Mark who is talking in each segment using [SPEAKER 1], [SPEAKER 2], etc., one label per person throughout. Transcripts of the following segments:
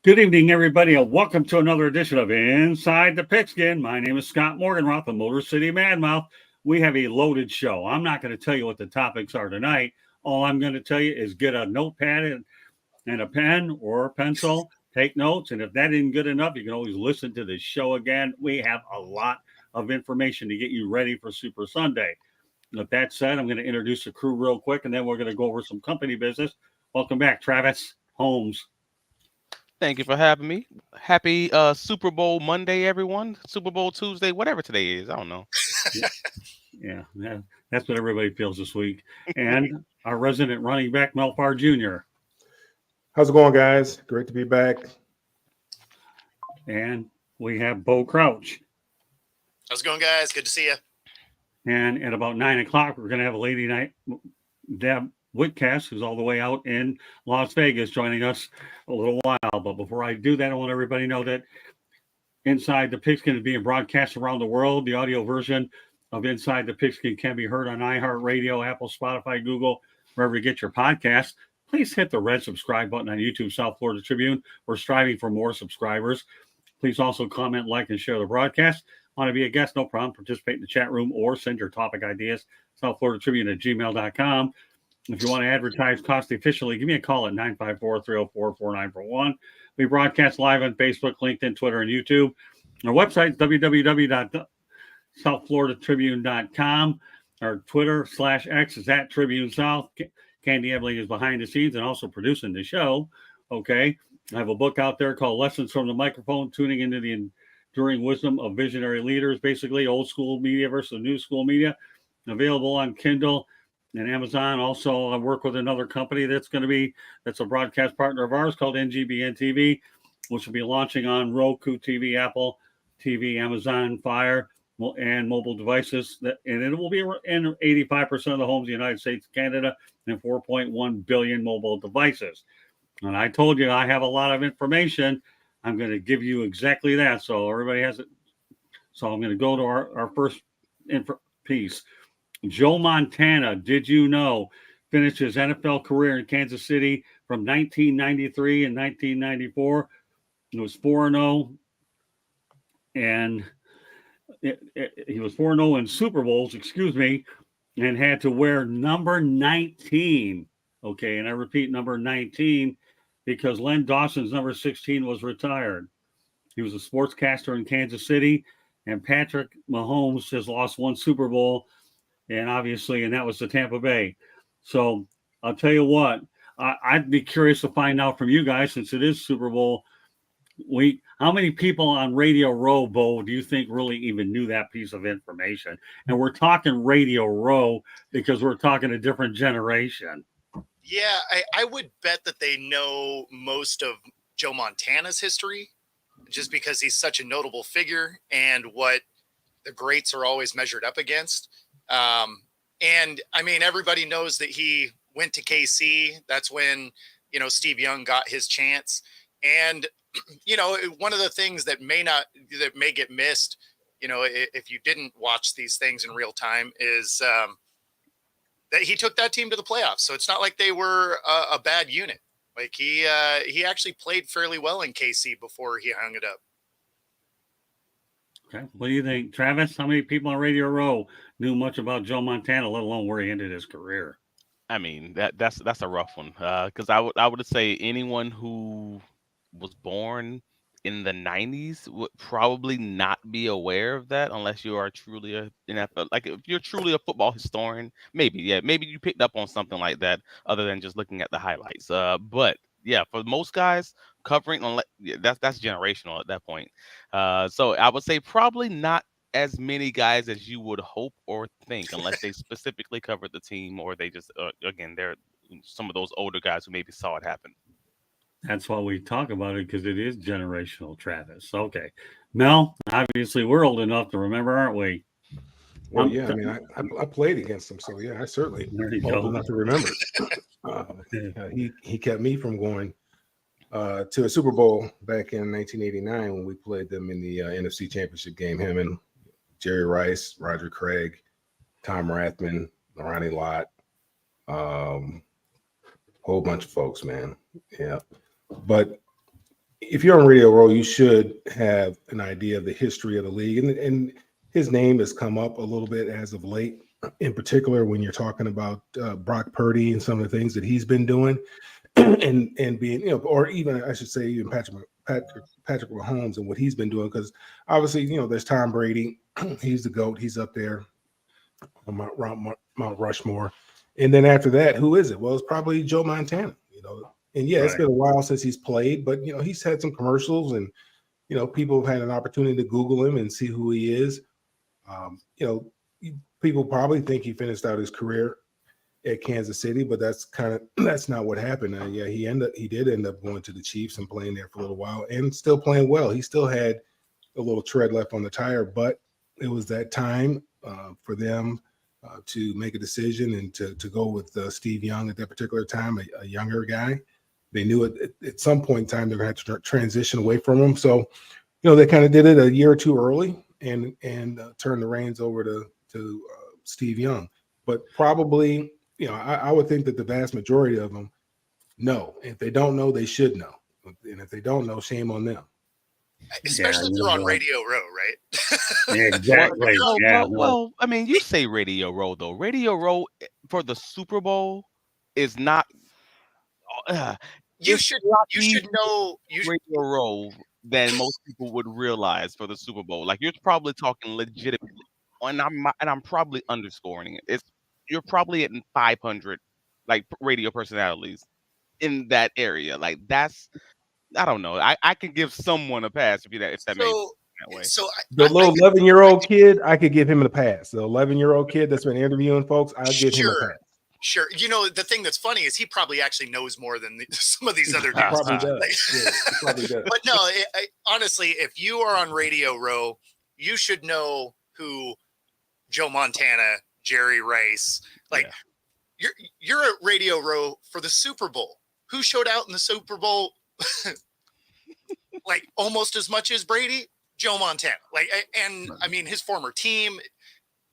[SPEAKER 1] Good evening, everybody, and welcome to another edition of Inside the Pigskin. My name is Scott Morganroth, the Motor City Madmouth. We have a loaded show. I'm not going to tell you what the topics are tonight. All I'm going to tell you is get a notepad and a pen or a pencil, take notes, and if that isn't good enough, you can always listen to the show again. We have a lot of information to get you ready for Super Sunday. With that said, I'm going to introduce the crew real quick, and then we're going to go over some company business. Welcome back, Travis Holmes.
[SPEAKER 2] Thank you for having me. Happy Super Bowl Monday, everyone. Super Bowl Tuesday, whatever today is. I don't know.
[SPEAKER 1] Yeah, that's what everybody feels this week. And our resident running back, Melfar Jr.
[SPEAKER 3] How's it going, guys? Great to be back.
[SPEAKER 1] And we have Bo Crouch.
[SPEAKER 4] How's it going, guys? Good to see you.
[SPEAKER 1] And at about 9 o'clock, we're going to have a lady night, Deb Whitcast, who's all the way out in Las Vegas, joining us a little while. But before I do that, I want everybody to know that Inside the Pigskin is being broadcast around the world. The audio version of Inside the Pigskin can be heard on iHeartRadio, Apple, Spotify, Google, wherever you get your podcasts. Please hit the red subscribe button on YouTube, South Florida Tribune. We're striving for more subscribers. Please also comment, like, and share the broadcast. Want to be a guest? No problem. Participate in the chat room or send your topic ideas, southfloridatribune@gmail.com. If you want to advertise cost efficiently, give me a call at 954-304-4941. We broadcast live on Facebook, LinkedIn, Twitter, and YouTube. Our website is www.southfloridatribune.com. Our Twitter/X is at Tribune South. Candy Ebling is behind the scenes and also producing the show. Okay. I have a book out there called Lessons from the Microphone, Tuning into the Enduring Wisdom of Visionary Leaders, basically old school media versus new school media, available on Kindle and Amazon. Also, I work with another company that's a broadcast partner of ours called NGBN TV, which will be launching on Roku TV, Apple TV, Amazon Fire, and mobile devices. And it will be in 85% of the homes in the United States, Canada, and 4.1 billion mobile devices. And I told you I have a lot of information. I'm going to give you exactly that. So everybody has it. So I'm going to go to our first piece. Joe Montana, did you know, finished his NFL career in Kansas City from 1993 and 1994. It was 4-0. And he was 4-0 in Super Bowls, and had to wear number 19. Okay, and I repeat, number 19, because Len Dawson's number 16 was retired. He was a sportscaster in Kansas City, and Patrick Mahomes has lost one Super Bowl, and that was the Tampa Bay. So I'll tell you what, I'd be curious to find out from you guys, since it is Super Bowl week, how many people on Radio Row, Bo, do you think really even knew that piece of information? And we're talking Radio Row because we're talking a different generation.
[SPEAKER 4] Yeah, I would bet that they know most of Joe Montana's history, just because he's such a notable figure and what the greats are always measured up against. And I mean, everybody knows that he went to KC. That's when, Steve Young got his chance. And, one of the things that may get missed, if you didn't watch these things in real time, is that he took that team to the playoffs. So it's not like they were a bad unit. Like he actually played fairly well in KC before he hung it up.
[SPEAKER 1] Okay. What do you think, Travis? How many people on Radio Row knew much about Joe Montana, let alone where he ended his career?
[SPEAKER 2] I mean, that's a rough one. Because I would say anyone who was born in the 90s would probably not be aware of that unless you are truly if you're truly a football historian, maybe you picked up on something like that other than just looking at the highlights. But yeah, for most guys, covering that's generational at that point. So I would say probably not as many guys as you would hope or think, unless they specifically covered the team or they just again, they're some of those older guys who maybe saw it happen.
[SPEAKER 1] That's why we talk about it, because it is generational, Travis. Okay. Mel, obviously we're old enough to remember, aren't we?
[SPEAKER 3] Well, yeah, I mean, I played against him, so yeah, I certainly old enough to remember. He kept me from going to a Super Bowl back in 1989 when we played them in the NFC Championship game. Him and Jerry Rice, Roger Craig, Tom Rathman, Ronnie Lott, whole bunch of folks, man. Yeah. But if you're on Radio Row, you should have an idea of the history of the league, and his name has come up a little bit as of late. In particular, when you're talking about Brock Purdy and some of the things that he's been doing, and being, or even I should say, even Patrick Mahomes and what he's been doing, because obviously, there's Tom Brady, he's the GOAT, he's up there on Mount Rushmore, and then after that, who is it? Well, it's probably Joe Montana, and yeah, it's been a while since he's played, but he's had some commercials, and people have had an opportunity to Google him and see who he is. People probably think he finished out his career at Kansas City, but that's not what happened. Yeah, he did end up going to the Chiefs and playing there for a little while, and still playing well. He still had a little tread left on the tire, but it was that time for them to make a decision and to go with Steve Young at that particular time, a younger guy. They knew at some point in time they're going to have to transition away from him. So, they kind of did it a year or two early and turned the reins over to Steve Young. But probably, I would think that the vast majority of them know. If they don't know, they should know. And if they don't know, shame on them.
[SPEAKER 4] Especially if you're on Radio Row, right?
[SPEAKER 1] Exactly.
[SPEAKER 2] Well, I mean, you say Radio Row, though. Radio Row for the Super Bowl is not.
[SPEAKER 4] You should know.
[SPEAKER 2] Radio Row than most people would realize for the Super Bowl. Like, you're probably talking legitimately, and I'm probably underscoring it. You're probably at 500 like radio personalities in that area. Like, that's, I don't know. I can give someone a pass if that makes sense that way.
[SPEAKER 3] So the little 11-year-old kid, I could give him a pass. The 11-year-old kid that's been interviewing folks, I'll give him a pass.
[SPEAKER 4] Sure. The thing that's funny is he probably actually knows more than some of these other dudes.
[SPEAKER 3] Probably does. He probably does.
[SPEAKER 4] But no, honestly, if you are on Radio Row, you should know who Joe Montana, Jerry Rice, you're at Radio Row for the Super Bowl. Who showed out in the Super Bowl? Like almost as much as Brady? Joe Montana. I mean, his former team,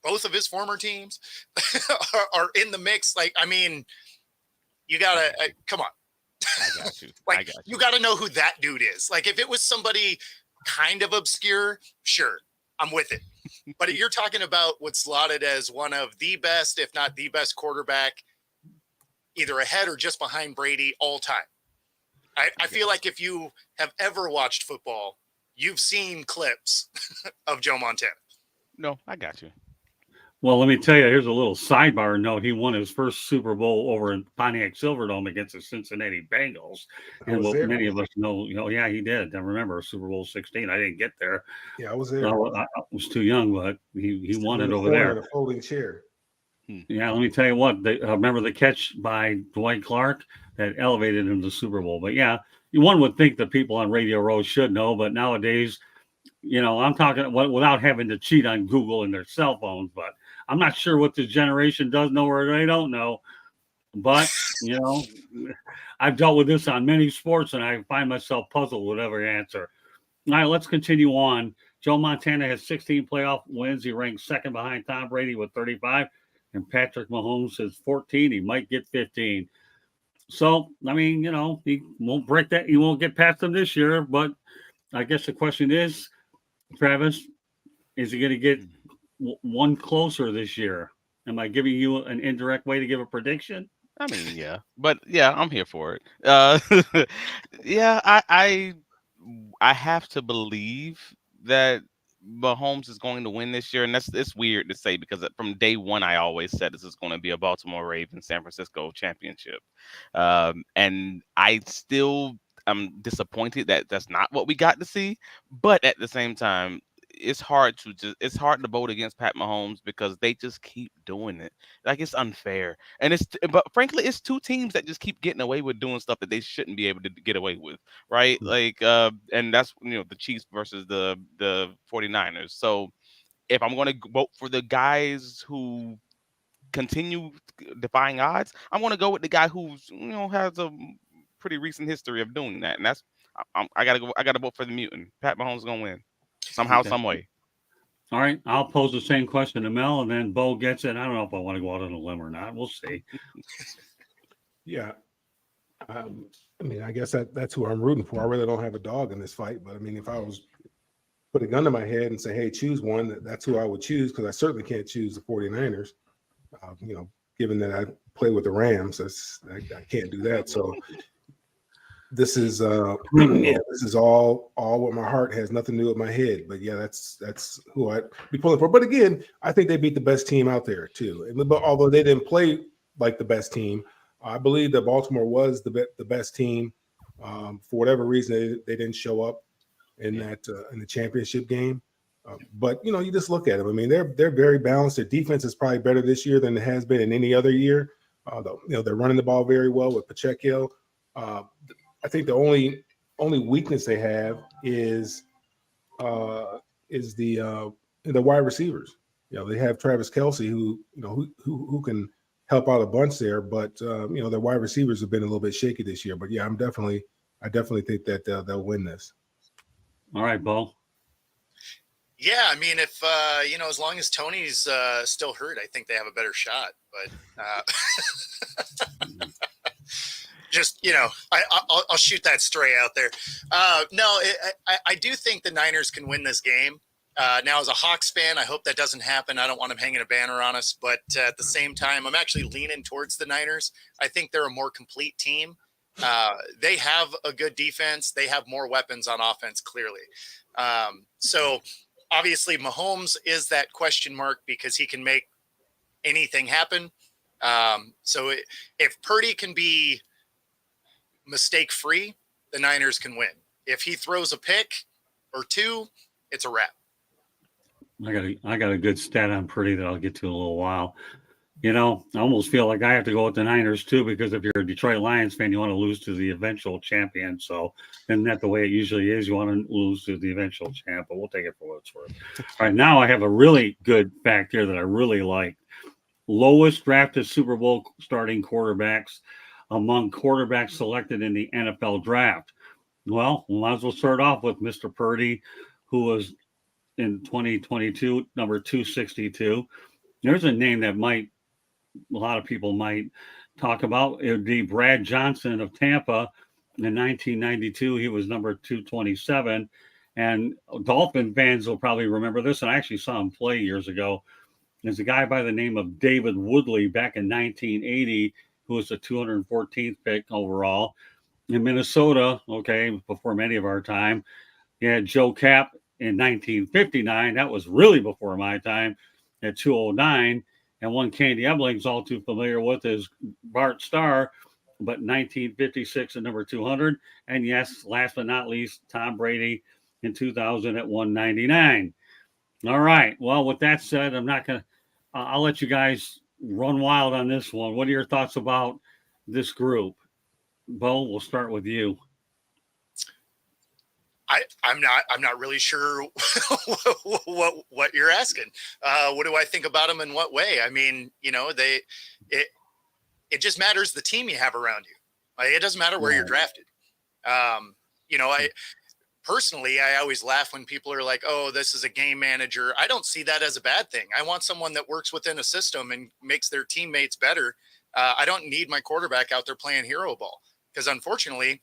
[SPEAKER 4] both of his former teams are in the mix. I mean, you gotta come on.
[SPEAKER 2] I got you.
[SPEAKER 4] You gotta know who that dude is. If it was somebody kind of obscure, sure, I'm with it. But if you're talking about what's lauded as one of the best, if not the best quarterback, either ahead or just behind Brady all time. I feel like if you have ever watched football, you've seen clips of Joe Montana.
[SPEAKER 2] No, I got you.
[SPEAKER 1] Well, let me tell you, here's a little sidebar note. He won his first Super Bowl over in Pontiac Silverdome against the Cincinnati Bengals. And what many of us know, yeah, he did. I remember Super Bowl 16. I didn't get there.
[SPEAKER 3] Yeah, I was there.
[SPEAKER 1] I was too young, but he won it over there.
[SPEAKER 3] A folding chair.
[SPEAKER 1] Yeah, let me tell you what. Remember the catch by Dwight Clark that elevated him to Super Bowl. But yeah, one would think that people on Radio Row should know, but nowadays, I'm talking without having to cheat on Google and their cell phones, but I'm not sure what this generation does know or they don't know. But, I've dealt with this on many sports, and I find myself puzzled with every answer. All right, let's continue on. Joe Montana has 16 playoff wins. He ranks second behind Tom Brady with 35, and Patrick Mahomes has 14. He might get 15. So, I mean, he won't break that. He won't get past them this year. But I guess the question is, Travis, is he going to get one closer this year? Am I giving you an indirect way to give a prediction?
[SPEAKER 2] I mean, yeah, but yeah, I'm here for it. Yeah, I have to believe that Mahomes is going to win this year, and it's weird to say because from day one I always said this is going to be a Baltimore Ravens San Francisco championship, and I'm disappointed that that's not what we got to see. But at the same time, it's hard to vote against Pat Mahomes because they just keep doing it. It's unfair, and but frankly, it's two teams that just keep getting away with doing stuff that they shouldn't be able to get away with, right? And that's the Chiefs versus the 49ers. So if I'm going to vote for the guys who continue defying odds, I'm going to go with the guy who's has a pretty recent history of doing that, and that's I gotta vote for the mutant. Pat Mahomes is gonna win somehow, some way.
[SPEAKER 1] All right, I'll pose the same question to Mel, and then Bo gets it. I don't know if I want to go out on a limb or not. We'll see.
[SPEAKER 3] Yeah, I mean, I guess that's who I'm rooting for. I really don't have a dog in this fight, but I mean, if I was put a gun to my head and say, hey, choose one, that's who I would choose, because I certainly can't choose the 49ers. Given that I play with the Rams, I can't do that. So this is this is all what my heart has, nothing to do with my head. But yeah, that's who I'd be pulling for. But again, I think they beat the best team out there too. But although they didn't play like the best team, I believe that Baltimore was the best team. For whatever reason, they didn't show up in that in the championship game. But you just look at them. I mean, they're very balanced. Their defense is probably better this year than it has been in any other year. They're running the ball very well with Pacheco. I think the only weakness they have is the wide receivers. They have Travis Kelce, who can help out a bunch there, but their wide receivers have been a little bit shaky this year. But yeah, I definitely think that they'll win this.
[SPEAKER 1] All right, Bo.
[SPEAKER 4] Yeah, I mean, if as long as Tony's still hurt, I think they have a better shot. But just I'll shoot that stray out there. No, I do think the Niners can win this game. Now, as a Hawks fan, I hope that doesn't happen. I don't want them hanging a banner on us. But at the same time, I'm actually leaning towards the Niners. I think they're a more complete team. They have a good defense. They have more weapons on offense, clearly. So obviously Mahomes is that question mark because he can make anything happen. So if Purdy can be mistake-free, the Niners can win. If he throws a pick or two, it's a wrap.
[SPEAKER 1] I got a good stat on Purdy that I'll get to in a little while. I almost feel like I have to go with the Niners too, because if you're a Detroit Lions fan, you want to lose to the eventual champion. So, isn't that the way it usually is? You want to lose to the eventual champ, but we'll take it for what it's worth. All right, now I have a really good fact here that I really like. Lowest drafted Super Bowl starting quarterbacks among quarterbacks selected in the NFL draft. Well, we might as well start off with Mr. Purdy, who was in 2022, number 262. There's a name that a lot of people might talk about. It would be Brad Johnson of Tampa. In 1992, he was number 227. And Dolphin fans will probably remember this. And I actually saw him play years ago. There's a guy by the name of David Woodley back in 1980, who was the 214th pick overall. In Minnesota, before many of our time, you had Joe Kapp in 1959. That was really before my time, at 209. And one Candy Ebling's all too familiar with is Bart Starr, but 1956 at number 200. And yes, last but not least, Tom Brady in 2000 at 199. All right. Well, with that said, I'll let you guys run wild on this one. What are your thoughts about this group? Bo, we'll start with you.
[SPEAKER 4] I'm not really sure what you're asking. What do I think about them in what way? I mean, it just matters the team you have around you. It doesn't matter where you're drafted. I personally, I always laugh when people are like, oh, this is a game manager. I don't see that as a bad thing. I want someone that works within a system and makes their teammates better. I don't need my quarterback out there playing hero ball, because unfortunately,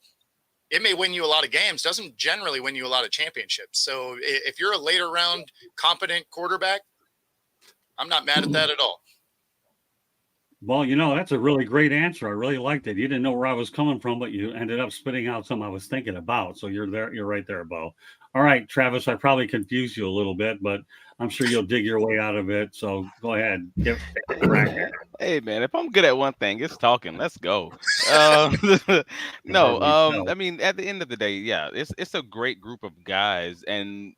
[SPEAKER 4] it may win you a lot of games, doesn't generally win you a lot of championships. So if you're a later round competent quarterback, I'm not mad at that at all.
[SPEAKER 1] Well, that's a really great answer. I really liked it. You didn't know where I was coming from, but you ended up spitting out something I was thinking about. So you're there. You're right there, Bo. All right, Travis, I probably confused you a little bit, but I'm sure you'll dig your way out of it. So go ahead.
[SPEAKER 2] Hey, man, if I'm good at one thing, it's talking. Let's go. No, I mean, at the end of the day, yeah, it's a great group of guys, and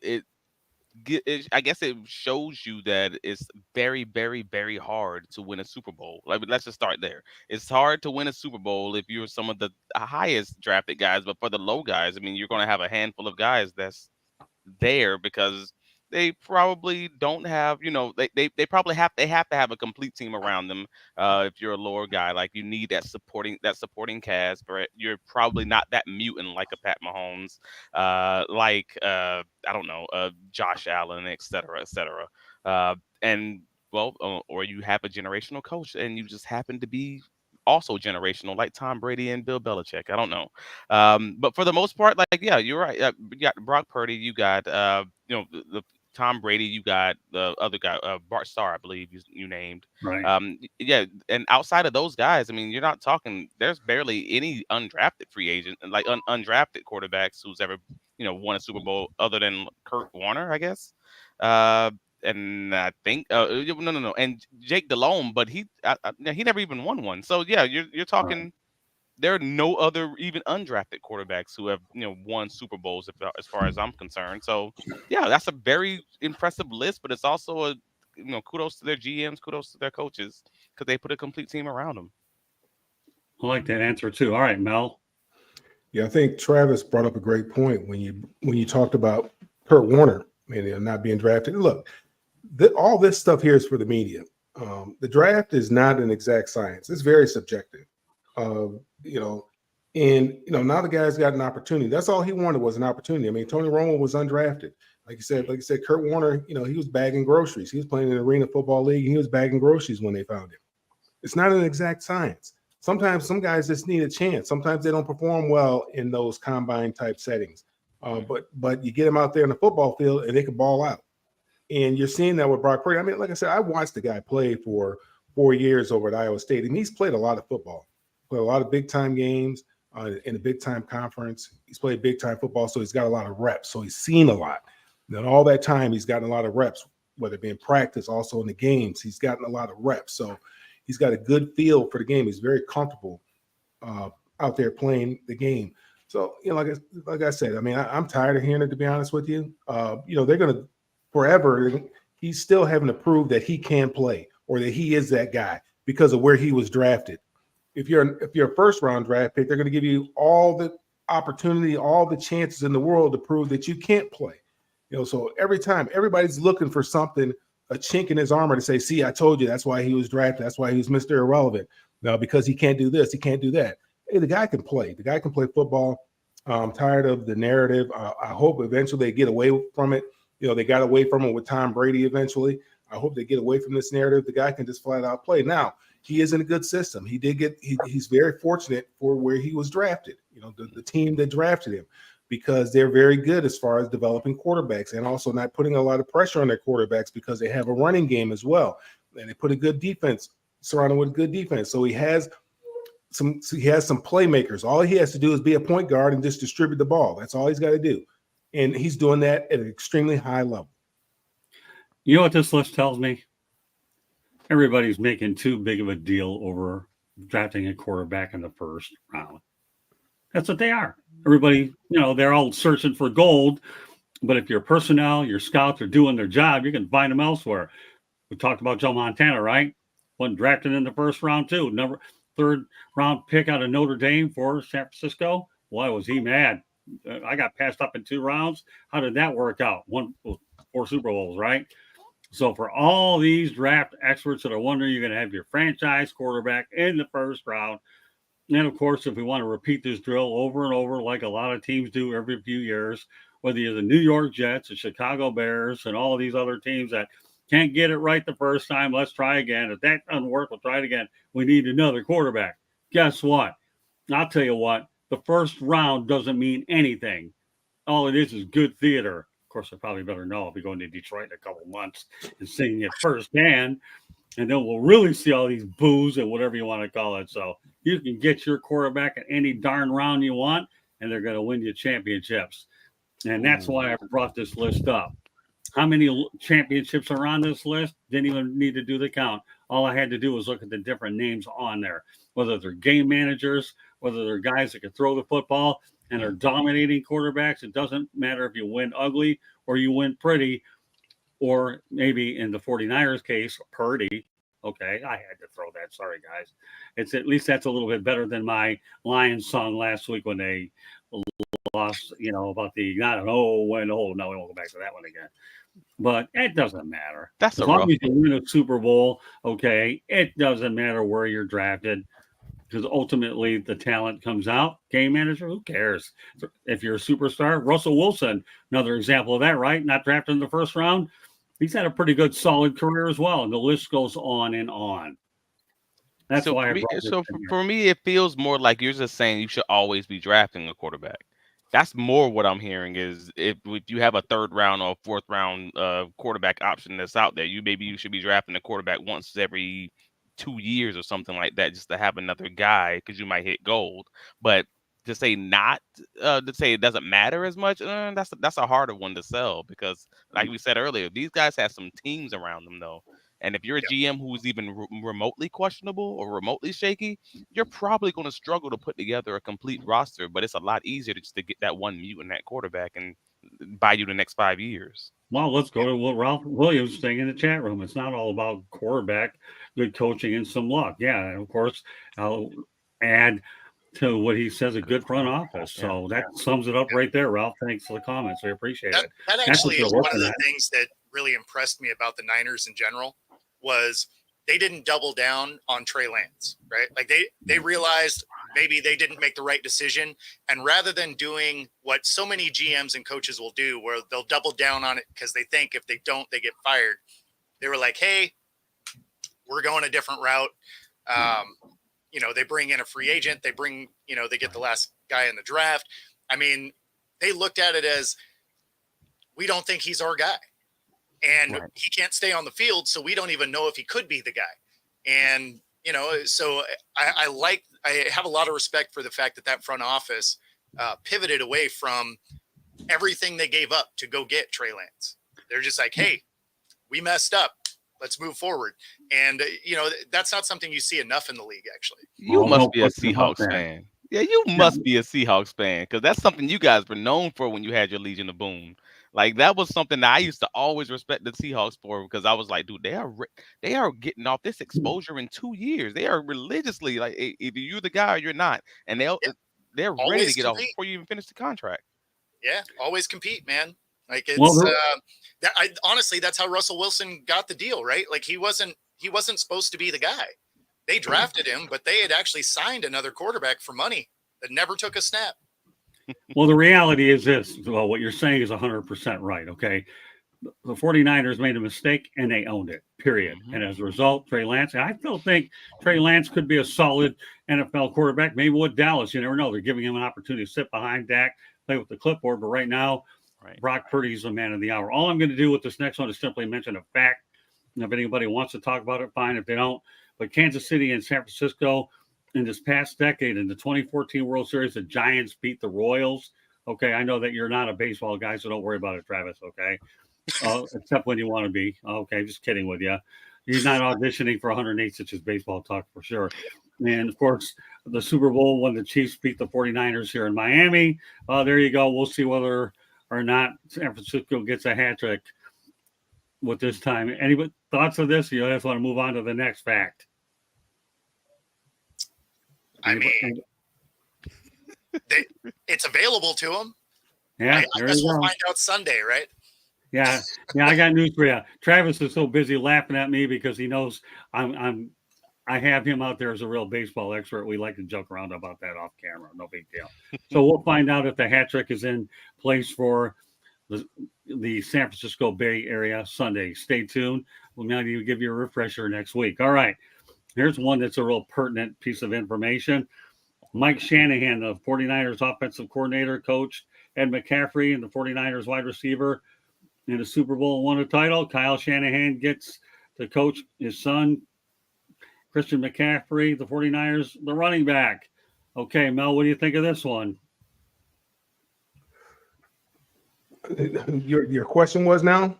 [SPEAKER 2] I guess it shows you that it's very, very, very hard to win a Super Bowl. Like, let's just start there. It's hard to win a Super Bowl if you're some of the highest drafted guys, but for the low guys, I mean, you're going to have a handful of guys that's there because they probably don't have, they probably have to have a complete team around them. If you're a lower guy, like, you need that supporting cast, but you're probably not that mutant like a Pat Mahomes, I don't know, Josh Allen, et cetera, et cetera. Or you have a generational coach and you just happen to be also generational, like Tom Brady and Bill Belichick. I don't know. But for the most part, like, yeah, you're right. You got Brock Purdy, you got, the Tom Brady, you got the other guy, Bart Starr, I believe you named.
[SPEAKER 1] Right.
[SPEAKER 2] Yeah, and outside of those guys, I mean, you're not talking. There's barely any undrafted free agent, like undrafted quarterbacks who's ever won a Super Bowl other than Kurt Warner, I guess. And I think no, and Jake Delhomme, but he never even won one. So yeah, you're talking.
[SPEAKER 1] Right.
[SPEAKER 2] There are no other even undrafted quarterbacks who have won Super Bowls as far as I'm concerned. So yeah, that's a very impressive list, but it's also a kudos to their GMs, kudos to their coaches because they put a complete team around them.
[SPEAKER 1] I like that answer too. All right, Mel.
[SPEAKER 3] Yeah, I think Travis brought up a great point when you talked about Kurt Warner and not being drafted. Look, all this stuff here is for the media. The draft is not an exact science. It's very subjective. Now the guy's got an opportunity. That's all he wanted was an opportunity. I mean, Tony Romo was undrafted. Like you said, Kurt Warner, he was bagging groceries. He was playing in the Arena Football League, and he was bagging groceries when they found him. It's not an exact science. Sometimes some guys just need a chance. Sometimes they don't perform well in those combine type settings. But you get them out there in the football field and they can ball out. And you're seeing that with Brock Purdy. I mean, like I said, I watched the guy play for 4 years over at Iowa State, and he's played a lot of football, played a lot of big time games in a big time conference. He's played big time football, so he's got a lot of reps. So he's seen a lot. And all that time, he's gotten a lot of reps, whether it be in practice, also in the games. He's gotten a lot of reps. So he's got a good feel for the game. He's very comfortable out there playing the game. So, like I said, I mean, I'm tired of hearing it, to be honest with you. They're going to forever. He's still having to prove that he can play or that he is that guy because of where he was drafted. If you're a first round draft pick, they're going to give you all the opportunity, all the chances in the world to prove that you can't play. So every time everybody's looking for something, a chink in his armor to say, see, I told you, that's why he was drafted. That's why he was Mr. Irrelevant. Now, because he can't do this, he can't do that. Hey, the guy can play. The guy can play football. I'm tired of the narrative. I hope eventually they get away from it. They got away from it with Tom Brady eventually. I hope they get away from this narrative. The guy can just flat out play. Now, he is in a good system. He's very fortunate for where he was drafted, the team that drafted him, because they're very good as far as developing quarterbacks and also not putting a lot of pressure on their quarterbacks because they have a running game as well. And they put a good defense surrounded with good defense. So he has some playmakers. All he has to do is be a point guard and just distribute the ball. That's all he's got to do. And he's doing that at an extremely high level.
[SPEAKER 1] You know what this list tells me? Everybody's making too big of a deal over drafting a quarterback in the first round. That's what they are. Everybody, they're all searching for gold. But if your personnel, your scouts are doing their job, you can find them elsewhere. We talked about Joe Montana, right? Wasn't drafted in the first round, too. Third round pick out of Notre Dame for San Francisco. Boy, was he mad. I got passed up in 2 rounds. How did that work out? 4 Super Bowls, right? So for all these draft experts that are wondering, you're going to have your franchise quarterback in the first round. And of course, if we want to repeat this drill over and over, like a lot of teams do every few years, whether you're the New York Jets, the Chicago Bears, and all these other teams that can't get it right the first time, let's try again. If that doesn't work, we'll try it again. We need another quarterback. Guess what? I'll tell you what, the first round doesn't mean anything. All it is good theater. Of course, I probably better know I'll be going to Detroit in a couple months and seeing it firsthand. And then we'll really see all these boos and whatever you want to call it. So you can get your quarterback at any darn round you want, and they're going to win you championships. And that's why I brought this list up. How many championships are on this list? Didn't even need to do the count. All I had to do was look at the different names on there, whether they're game managers, whether they're guys that can throw the football and are dominating quarterbacks. It doesn't matter if you win ugly or you win pretty, or maybe in the 49ers case, Purdy. Okay, I had to throw that. Sorry, guys. It's at least that's a little bit better than my Lions song last week when they lost, about the not an win. No, we won't go back to that one again. But it doesn't matter.
[SPEAKER 2] That's
[SPEAKER 1] as long as you win a Super Bowl, okay, it doesn't matter where you're drafted, because ultimately the talent comes out. Game manager, who cares? If you're a superstar, Russell Wilson, another example of that, right? Not drafted in the first round. He's had a pretty good, solid career as well. And the list goes on and on. That's
[SPEAKER 2] So
[SPEAKER 1] why
[SPEAKER 2] for
[SPEAKER 1] I
[SPEAKER 2] me,
[SPEAKER 1] brought this in here.
[SPEAKER 2] for me, it feels more like you're just saying you should always be drafting a quarterback. That's more what I'm hearing is if you have a third round or fourth round quarterback option that's out there, you should be drafting a quarterback once every 2 years or something like that, just to have another guy because you might hit gold. But to say not to say it doesn't matter as much, that's a harder one to sell because, like we said earlier, these guys have some teams around them though. And if you're a GM who's even remotely questionable or remotely shaky, you're probably going to struggle to put together a complete roster. But it's a lot easier to get that one mutant at quarterback and buy you the next 5 years.
[SPEAKER 1] Well, let's go to what Ralph Williams saying in the chat room. It's not all about quarterback, good coaching, and some luck. Yeah, and of course, I'll add to what he says a good front office. So that sums it up right there, Ralph. Thanks for the comments. We appreciate it.
[SPEAKER 4] That
[SPEAKER 1] That's
[SPEAKER 4] actually
[SPEAKER 1] what
[SPEAKER 4] is
[SPEAKER 1] they're
[SPEAKER 4] one of
[SPEAKER 1] looking
[SPEAKER 4] the
[SPEAKER 1] at.
[SPEAKER 4] things that really impressed me about the Niners in general was they didn't double down on Trey Lance, right? Like they realized maybe they didn't make the right decision. And rather than doing what so many GMs and coaches will do, where they'll double down on it because they think if they don't, they get fired. They were like, hey, we're going a different route. They bring in a free agent. They get the last guy in the draft. I mean, they looked at it as, we don't think he's our guy. And he can't stay on the field, so we don't even know if he could be the guy. And, so I have a lot of respect for the fact that front office pivoted away from everything they gave up to go get Trey Lance. They're just like, hey, we messed up. Let's move forward. And, that's not something you see enough in the league, actually.
[SPEAKER 2] You must be a Seahawks fan. Yeah, you must be a Seahawks fan because that's something you guys were known for when you had your Legion of Boom. Like that was something that I used to always respect the Seahawks for because I was like, dude, they are getting off this exposure in 2 years. They are religiously like, either you're the guy or you're not, and they're ready to get off before you even finish the contract.
[SPEAKER 4] Yeah, always compete, man. Like it's honestly, that's how Russell Wilson got the deal, right? Like he wasn't supposed to be the guy. They drafted him, but they had actually signed another quarterback for money that never took a snap.
[SPEAKER 1] Well, the reality is this. Well, what you're saying is 100% right. Okay. The 49ers made a mistake and they owned it, period. Mm-hmm. And as a result, Trey Lance, I still think Trey Lance could be a solid NFL quarterback, maybe with Dallas. You never know. They're giving him an opportunity to sit behind Dak, play with the clipboard. But right now, Brock Purdy's the man of the hour. All I'm going to do with this next one is simply mention a fact. And if anybody wants to talk about it, fine. If they don't. But Kansas City and San Francisco, in this past decade, in the 2014 World Series, the Giants beat the Royals. Okay, I know that you're not a baseball guy, so don't worry about it, Travis, okay? Except when you want to be. Okay, just kidding with you. He's not auditioning for 108 Stitches baseball talk for sure. And, of course, the Super Bowl when the Chiefs beat the 49ers here in Miami. There you go. We'll see whether or not San Francisco gets a hat trick with this time. Any thoughts of this? You just want to move on to the next fact.
[SPEAKER 4] I mean, it's available to them.
[SPEAKER 1] Yeah,
[SPEAKER 4] I guess we'll find out Sunday, right?
[SPEAKER 1] Yeah. I got news for you. Travis is so busy laughing at me because he knows I have him out there as a real baseball expert. We like to joke around about that off camera. No big deal. So we'll find out if the hat trick is in place for the San Francisco Bay Area Sunday. Stay tuned. We'll maybe give you a refresher next week. All right. Here's one that's a real pertinent piece of information. Mike Shanahan, the 49ers offensive coordinator, coached Ed McCaffrey and the 49ers wide receiver in the Super Bowl and won a title. Kyle Shanahan gets to coach his son, Christian McCaffrey, the 49ers, the running back. Okay, Mel, what do you think of this one?
[SPEAKER 3] Your question was now?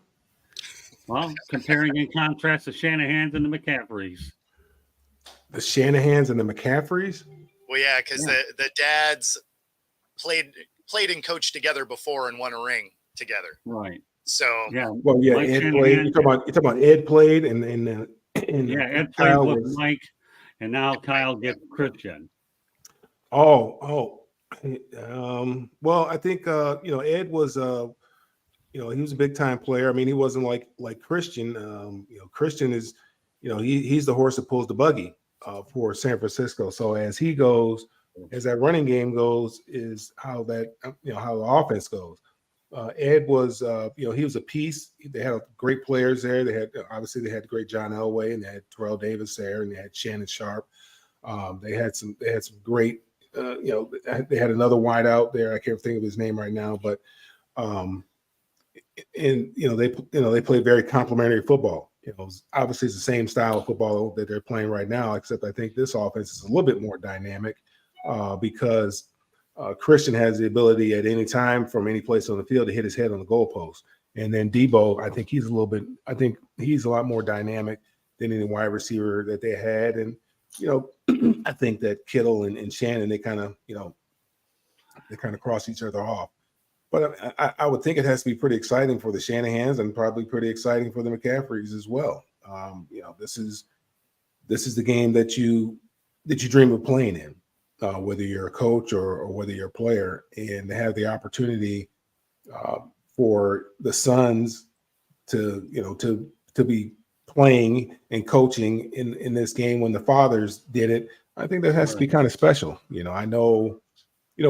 [SPEAKER 1] Well, comparing and contrast the Shanahans and the McCaffreys.
[SPEAKER 3] The Shanahans and the McCaffreys?
[SPEAKER 4] Well, yeah, because the dads played and coached together before and won a ring together.
[SPEAKER 1] Right.
[SPEAKER 4] So
[SPEAKER 3] Well, yeah,
[SPEAKER 1] Mike
[SPEAKER 3] Ed
[SPEAKER 1] Shanahan,
[SPEAKER 3] played. You're talking about Ed played and
[SPEAKER 1] Ed played with Mike, and now Kyle gets Christian.
[SPEAKER 3] Well, I think Ed was he was a big time player. I mean, he wasn't like Christian. Christian is he's the horse that pulls the buggy for San Francisco. So as that running game goes, is how that how the offense goes. Ed was, he was a piece. They had great players there. They had great John Elway, and they had Terrell Davis there, and they had Shannon Sharp. They had some great, they had another wide out there. I can't think of his name right now, but they played very complimentary football. Obviously it's the same style of football that they're playing right now, except I think this offense is a little bit more dynamic because Christian has the ability at any time from any place on the field to hit his head on the goalpost. And then Debo, I think he's a lot more dynamic than any wide receiver that they had. And, I think that Kittle and Shannon, they kind of cross each other off. But I would think it has to be pretty exciting for the Shanahans and probably pretty exciting for the McCaffreys as well. This is the game that you dream of playing in, whether you're a coach or whether you're a player, and to have the opportunity for the sons to be playing and coaching in this game when the fathers did it. I think that has to be kind of special. I know.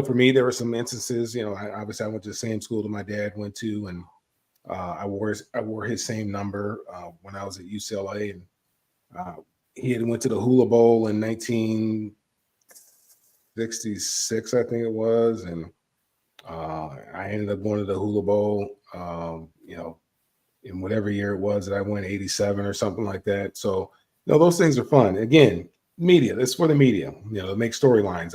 [SPEAKER 3] For me, there were some instances, obviously I went to the same school that my dad went to, and I wore his same number when I was at UCLA, and he had went to the Hula Bowl in 1966, I think it was, and I ended up going to the Hula Bowl, in whatever year it was that I went, 87 or something like that. So, those things are fun. Again, media, that's for the media, to make storylines.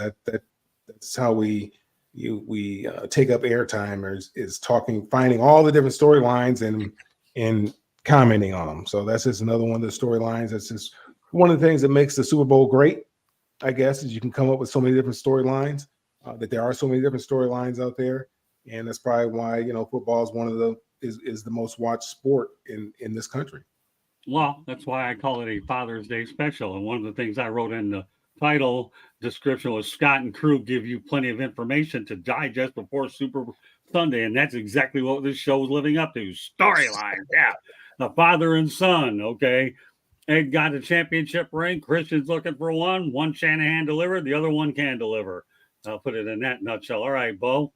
[SPEAKER 3] That's how we take up airtime, is talking, finding all the different storylines and commenting on them. So that's just another one of the storylines. That's just one of the things that makes the Super Bowl great, I guess, is you can come up with so many different storylines, that there are so many different storylines out there. And that's probably why, football is the most watched sport in this country.
[SPEAKER 1] Well, that's why I call it a Father's Day special. And one of the things I wrote in the title description was Scott and crew give you plenty of information to digest before Super Sunday. And that's exactly what this show is living up to. Storylines. Yeah. The father and son. Okay. Ed got a championship ring. Christian's looking for one Shanahan delivered. The other one can deliver. I'll put it in that nutshell. All right, Bo.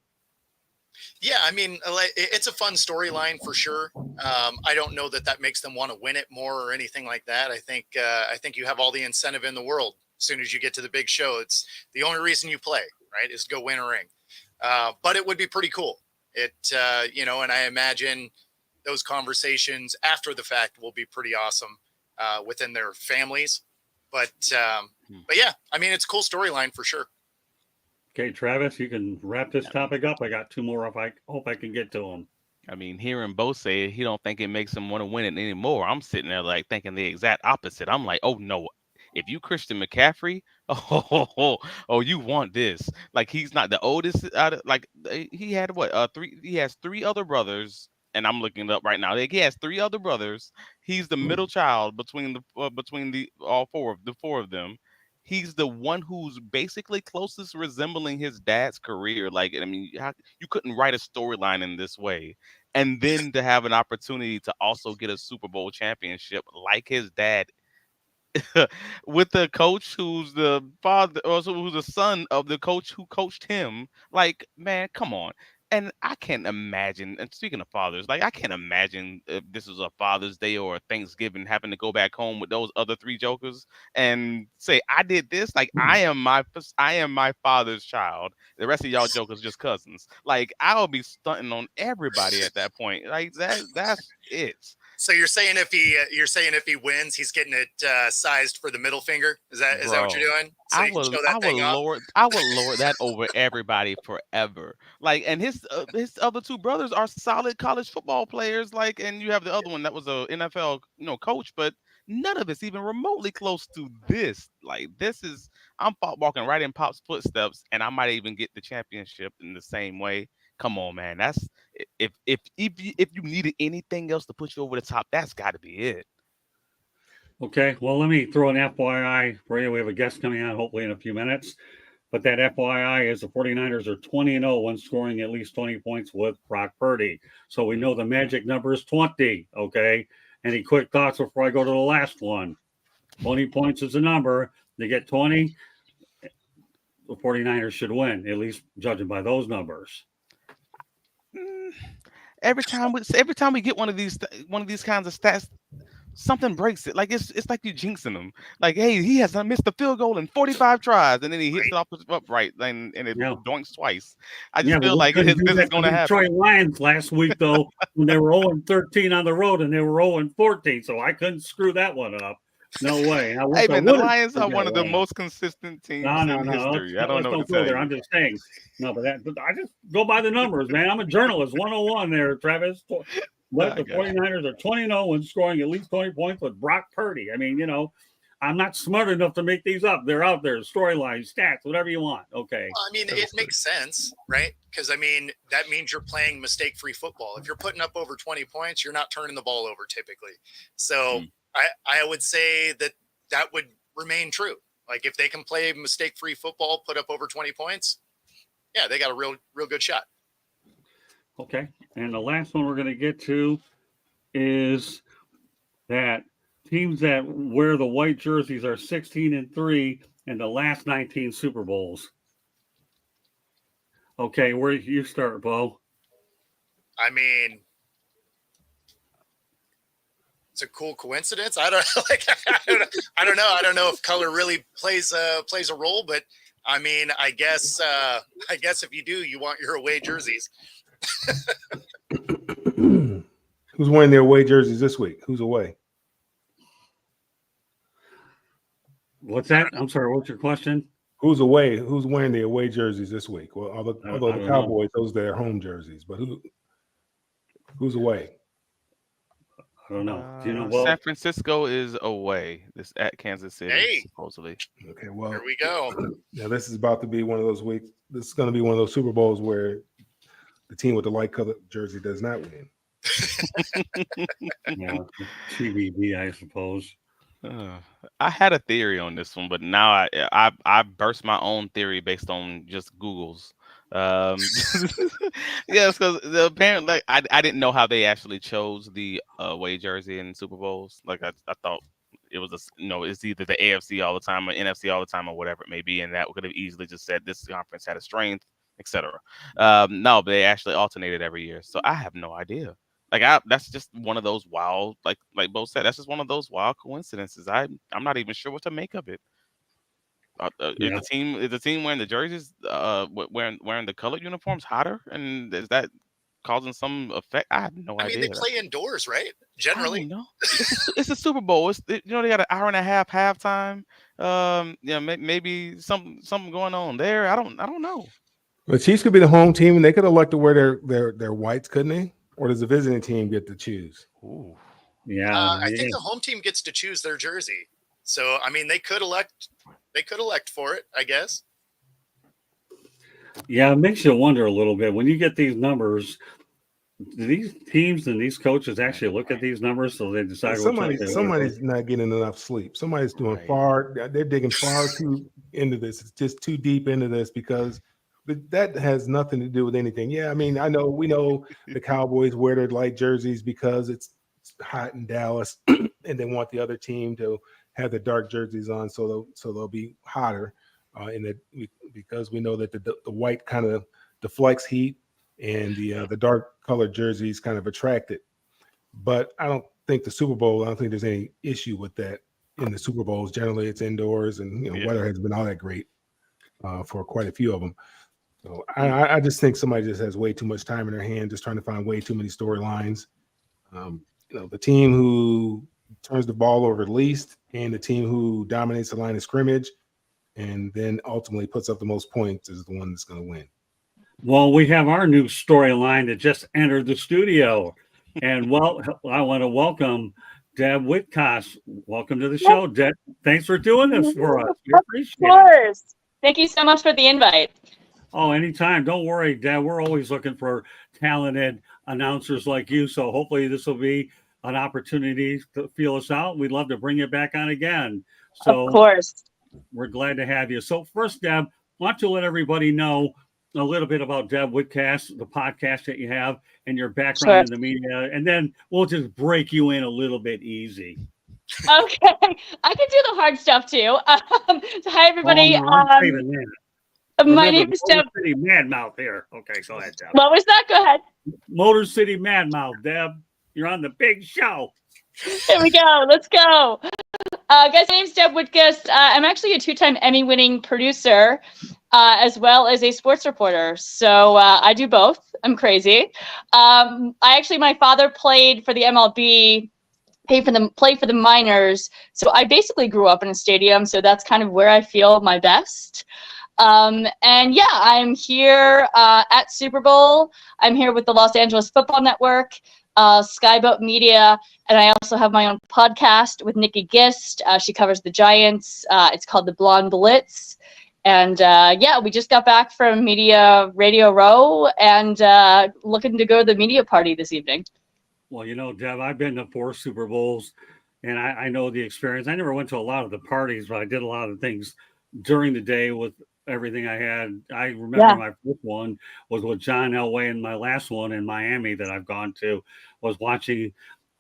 [SPEAKER 4] Yeah, I mean, it's a fun storyline for sure. I don't know that makes them want to win it more or anything like that. I think you have all the incentive in the world. As soon as you get to the big show, it's the only reason you play, right, is to go win a ring. But it would be pretty cool. And I imagine those conversations after the fact will be pretty awesome within their families. But yeah, I mean, it's a cool storyline for sure.
[SPEAKER 1] Okay, Travis, you can wrap this topic up. I got two more. If I hope I can get to them.
[SPEAKER 2] I mean, hearing Bo say he don't think it makes him want to win it anymore. I'm sitting there like thinking the exact opposite. I'm like, oh no. If you Christian McCaffrey, you want this. Like, he's not the oldest he had he has three other brothers, and I'm looking it up right now. Like, he has three other brothers. He's the middle child between the four of them. He's the one who's basically closest resembling his dad's career. Like, I mean, you couldn't write a storyline in this way. And then to have an opportunity to also get a Super Bowl championship like his dad, with the coach who's the father, also who's the son of the coach who coached him. Like, man, come on. And I can't imagine, and speaking of fathers, like, I can't imagine if this was a Father's Day or a Thanksgiving having to go back home with those other three jokers and say, I did this. Like, I am my father's child. The rest of y'all jokers just cousins. Like, I'll be stunting on everybody at that point. Like, that's it.
[SPEAKER 4] So you're saying if he wins, he's getting it sized for the middle finger? Is that what you're doing? So
[SPEAKER 2] I would lord that over everybody forever. Like, and his other two brothers are solid college football players. Like, and you have the other one that was a NFL coach, but none of it's even remotely close to this. Like, I'm walking right in Pop's footsteps, and I might even get the championship in the same way. Come on, man. That's if you needed anything else to put you over the top, that's got to be it.
[SPEAKER 1] Okay, well, let me throw an FYI for you. We have a guest coming on hopefully in a few minutes. But that FYI is the 49ers are 20-0 when scoring at least 20 points with Brock Purdy. So we know the magic number is 20, okay? Any quick thoughts before I go to the last one? 20 points is the number. They get 20, the 49ers should win, at least judging by those numbers.
[SPEAKER 2] every time we get one of these kinds of stats, something breaks it. Like it's like you jinxing them. Like, hey, he has not missed a field goal in 45 tries, and then he hits it off the upright, and it doinks twice. I just feel like this is going to happen.
[SPEAKER 1] Detroit Lions last week though, when they were 0-13 on the road, and they were 0-14, so I couldn't screw that one up. No way.
[SPEAKER 2] Hey man, the Lions are one of the most consistent teams in history. I don't know what to tell you.
[SPEAKER 1] I'm just saying. No, but I just go by the numbers, man. I'm a journalist. 101 there, Travis. But the 49ers are 20-0 when scoring at least 20 points with Brock Purdy. I mean, you know, I'm not smart enough to make these up. They're out there, storylines, stats, whatever you want. Okay.
[SPEAKER 4] Well, I mean, it makes sense, right? Because, I mean, that means you're playing mistake-free football. If you're putting up over 20 points, you're not turning the ball over typically. So I would say that would remain true. Like, if they can play mistake-free football, put up over 20 points, yeah, they got a real good shot.
[SPEAKER 1] Okay. And the last one we're going to get to is that teams that wear the white jerseys are 16-3 in the last 19 Super Bowls. Okay, where do you start, Bo?
[SPEAKER 4] I mean, it's a cool coincidence. I don't know. I don't know. I don't know if color really plays a role, but I mean, I guess if you do, you want your away jerseys.
[SPEAKER 3] Who's wearing their away jerseys this week? Who's away?
[SPEAKER 1] What's that? I'm sorry. What's your question?
[SPEAKER 3] Who's away? Who's wearing their away jerseys this week? Well, although the Cowboys, those are their home jerseys, but who's away?
[SPEAKER 1] I don't know. Do you know? Well,
[SPEAKER 2] San Francisco is away. This at Kansas City, supposedly.
[SPEAKER 3] Okay, well,
[SPEAKER 4] here we go.
[SPEAKER 3] Now this is about to be one of those weeks. This is going to be one of those Super Bowls where the team with the light colored jersey does not win.
[SPEAKER 1] Yeah, TBD, I suppose.
[SPEAKER 2] I had a theory on this one, but now I burst my own theory based on just Google's. Yes, because apparently I didn't know how they actually chose the away jersey in Super Bowls. Like I thought it was it's either the AFC all the time or NFC all the time or whatever it may be, and that could have easily just said this conference had a strength, etc. No, but they actually alternated every year, so I have no idea. Like that's just one of those wild, like Bo said, that's just one of those wild coincidences. I'm not even sure what to make of it. Is the team wearing the jerseys, wearing the colored uniforms hotter, and is that causing some effect? I have no idea.
[SPEAKER 4] I mean, they play indoors, right? Generally,
[SPEAKER 2] no. It's a Super Bowl. They got an hour and a half halftime. Maybe something going on there. I don't know.
[SPEAKER 3] The Chiefs could be the home team, and they could elect to wear their whites, couldn't they? Or does the visiting team get to choose?
[SPEAKER 2] Ooh.
[SPEAKER 1] Yeah,
[SPEAKER 4] I think the home team gets to choose their jersey. So I mean, they could elect for it, I guess.
[SPEAKER 1] Yeah, it makes you wonder a little bit when you get these numbers. Do these teams and these coaches actually look at these numbers so they decide?
[SPEAKER 3] Somebody's not getting enough sleep. Somebody's doing they're digging far too into this. It's just too deep into this because that has nothing to do with anything. Yeah, I mean, we know the Cowboys wear their light jerseys because it's hot in Dallas, and they want the other team to have the dark jerseys on, so they'll be hotter. Because we know that the white kind of deflects heat, and the dark colored jerseys kind of attract it. But I don't think there's any issue with that in the Super Bowls. Generally, it's indoors, and weather has been all that great for quite a few of them. So I just think somebody just has way too much time in their hand, just trying to find way too many storylines. The team who turns the ball over least and the team who dominates the line of scrimmage and then ultimately puts up the most points is the one that's going to win.
[SPEAKER 1] Well, we have our new storyline that just entered the studio. And I want to welcome Deb Whitcoss. Welcome to the show, Deb. Thanks for doing this for us. We appreciate it.
[SPEAKER 5] Of course. Thank you so much for the invite.
[SPEAKER 1] Oh, anytime. Don't worry, Deb. We're always looking for talented announcers like you. So hopefully this will be an opportunity to feel us out. We'd love to bring you back on again. So
[SPEAKER 5] of course.
[SPEAKER 1] We're glad to have you. So first, Deb, why don't you let everybody know a little bit about Deb Whitcoss, the podcast that you have, and your background in the media, and then we'll just break you in a little bit easy.
[SPEAKER 5] Okay. I can do the hard stuff too. So hi, everybody. My name is Deb.
[SPEAKER 1] Mad mouth here. Okay, go ahead, Deb.
[SPEAKER 5] What was that? Go ahead.
[SPEAKER 1] Motor City Mad Mouth, Deb. You're on the big show.
[SPEAKER 5] Here we go. Let's go. Guys, my name's Deb Whitgust. I'm actually a 2-time Emmy-winning producer, as well as a sports reporter. So I do both. I'm crazy. My father played for the MLB, played for the minors. So I basically grew up in a stadium. So that's kind of where I feel my best. And yeah, I'm here at Super Bowl. I'm here with the Los Angeles Football Network, Skyboat Media, and I also have my own podcast with Nikki Gist. She covers the Giants. It's called The Blonde Blitz. And yeah, we just got back from Radio Row and looking to go to the media party this evening.
[SPEAKER 1] Well, Deb, I've been to 4 Super Bowls, and I know the experience. I never went to a lot of the parties, but I did a lot of things during the day with everything I had. I remember my first one was with John Elway, and my last one in Miami that I've gone to was watching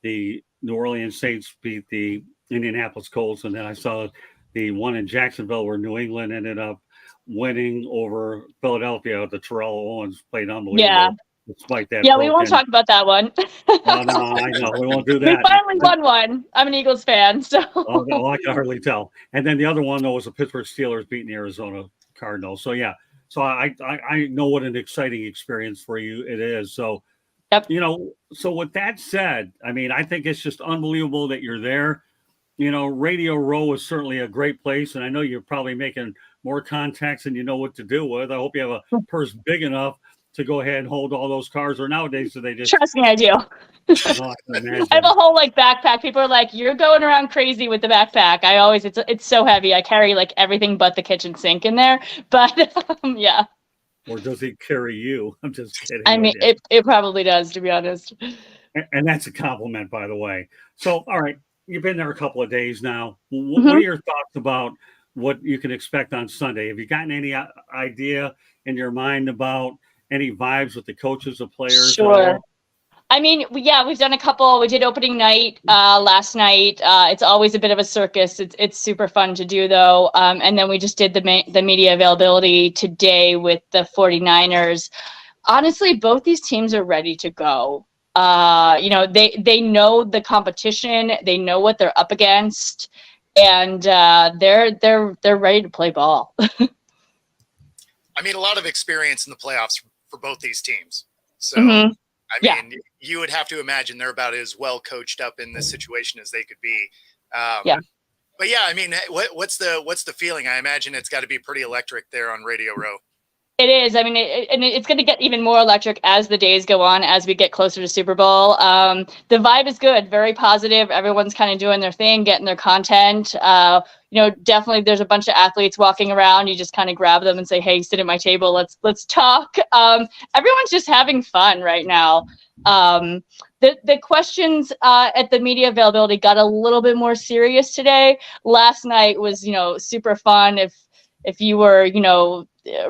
[SPEAKER 1] the New Orleans Saints beat the Indianapolis Colts, and then I saw the one in Jacksonville where New England ended up winning over Philadelphia. The Terrell Owens played unbelievable.
[SPEAKER 5] Yeah.
[SPEAKER 1] Despite that.
[SPEAKER 5] Yeah, we won't talk about that one.
[SPEAKER 1] No, I know. We won't do that.
[SPEAKER 5] We finally won one. I'm an Eagles fan, so.
[SPEAKER 1] Oh, no, I can hardly tell. And then the other one, though, was the Pittsburgh Steelers beating the Arizona Cardinals. So, yeah. So I know what an exciting experience for you it is. So,
[SPEAKER 5] yep.
[SPEAKER 1] So with that said, I mean, I think it's just unbelievable that you're there. Radio Row is certainly a great place. And I know you're probably making more contacts than you know what to do with. I hope you have a purse big enough to go ahead and hold all those cars, or nowadays do they just
[SPEAKER 5] trust me, I do. I have a whole backpack. People are like, you're going around crazy with the backpack. It's so heavy. I carry everything but the kitchen sink in there. But yeah.
[SPEAKER 1] Or does it carry you? I'm just kidding.
[SPEAKER 5] I mean, it probably does, to be honest.
[SPEAKER 1] And that's a compliment, by the way. So, all right, you've been there a couple of days now. What are your thoughts about what you can expect on Sunday? Have you gotten any idea in your mind about any vibes with the coaches, the players?
[SPEAKER 5] Sure. I mean, we've done a couple. We did opening night last night. It's always a bit of a circus. It's super fun to do, though. And then we just did the media availability today with the 49ers. Honestly, both these teams are ready to go. They know the competition. They know what they're up against, and they're ready to play ball.
[SPEAKER 4] I mean, a lot of experience in the playoffs for both these teams. So, I mean, you would have to imagine they're about as well coached up in this situation as they could be. But yeah, I mean, what's the feeling? I imagine it's got to be pretty electric there on Radio Row.
[SPEAKER 5] It is. I mean, it's going to get even more electric as the days go on, as we get closer to Super Bowl. The vibe is good, very positive. Everyone's kind of doing their thing, getting their content. Definitely there's a bunch of athletes walking around. You just kind of grab them and say, hey, sit at my table. Let's talk. Everyone's just having fun right now. The questions at the media availability got a little bit more serious today. Last night was, super fun. If you were,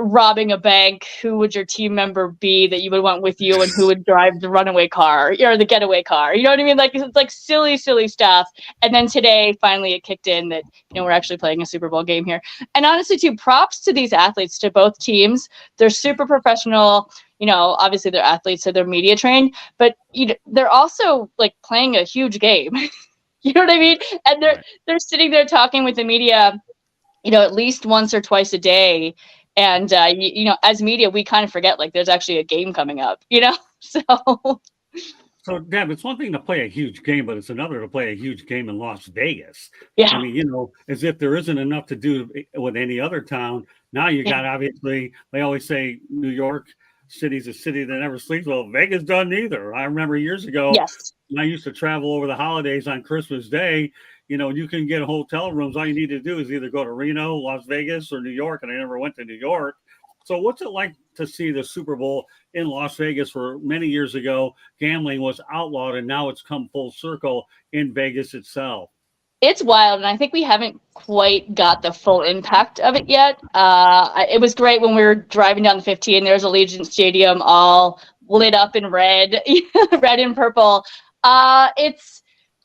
[SPEAKER 5] robbing a bank, who would your team member be that you would want with you, and who would drive the runaway car or the getaway car? You know what I mean? It's silly stuff. And then today, finally, it kicked in that, we're actually playing a Super Bowl game here. And honestly, too, props to these athletes, to both teams. They're super professional. Obviously they're athletes, so they're media trained, but they're also playing a huge game. You know what I mean? And they're sitting there talking with the media, at least once or twice a day. And, as media, we kind of forget, there's actually a game coming up, so.
[SPEAKER 1] So, Deb, it's one thing to play a huge game, but it's another to play a huge game in Las Vegas.
[SPEAKER 5] Yeah.
[SPEAKER 1] I mean, as if there isn't enough to do with any other town. Now you got, obviously, they always say New York City's a city that never sleeps. Well, Vegas doesn't either. I remember years ago, when I used to travel over the holidays on Christmas Day, you can get hotel rooms. All you need to do is either go to Reno, Las Vegas, or New York. And I never went to New York. So what's it like to see the Super Bowl in Las Vegas, where many years ago gambling was outlawed, and now it's come full circle in Vegas itself?
[SPEAKER 5] It's wild, and I think we haven't quite got the full impact of it yet. It was great when we were driving down the 15. There's Allegiant Stadium all lit up in red, red and purple.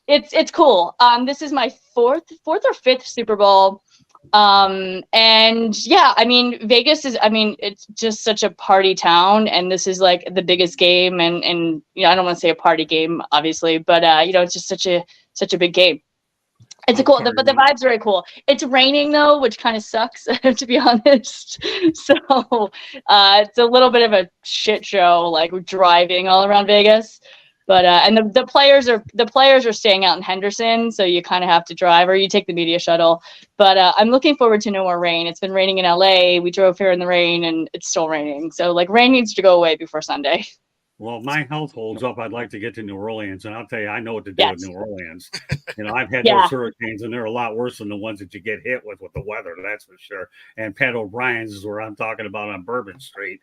[SPEAKER 5] It's cool. This is my fourth or fifth Super Bowl. And yeah, I mean, Vegas is, I mean, it's just such a party town, and this is like the biggest game, and you know, I don't want to say a party game, obviously, but you know, it's just such a big game. It's a cool, but the vibe's very cool. It's raining though, which kind of sucks, to be honest. So it's a little bit of a shit show, like driving all around Vegas. But and the players are staying out in Henderson, so you kind of have to drive, or you take the media shuttle. But I'm looking forward to no more rain. It's been raining in LA. We drove here in the rain, and it's still raining. So like rain needs to go away before Sunday.
[SPEAKER 1] Well, if my health holds up, I'd like to get to New Orleans, and I'll tell you, I know what to do
[SPEAKER 5] Yes.
[SPEAKER 1] in New Orleans. You know, I've had
[SPEAKER 5] Yeah.
[SPEAKER 1] those hurricanes, and they're a lot worse than the ones that you get hit with the weather. That's for sure. And Pat O'Brien's is where I'm talking about on Bourbon Street.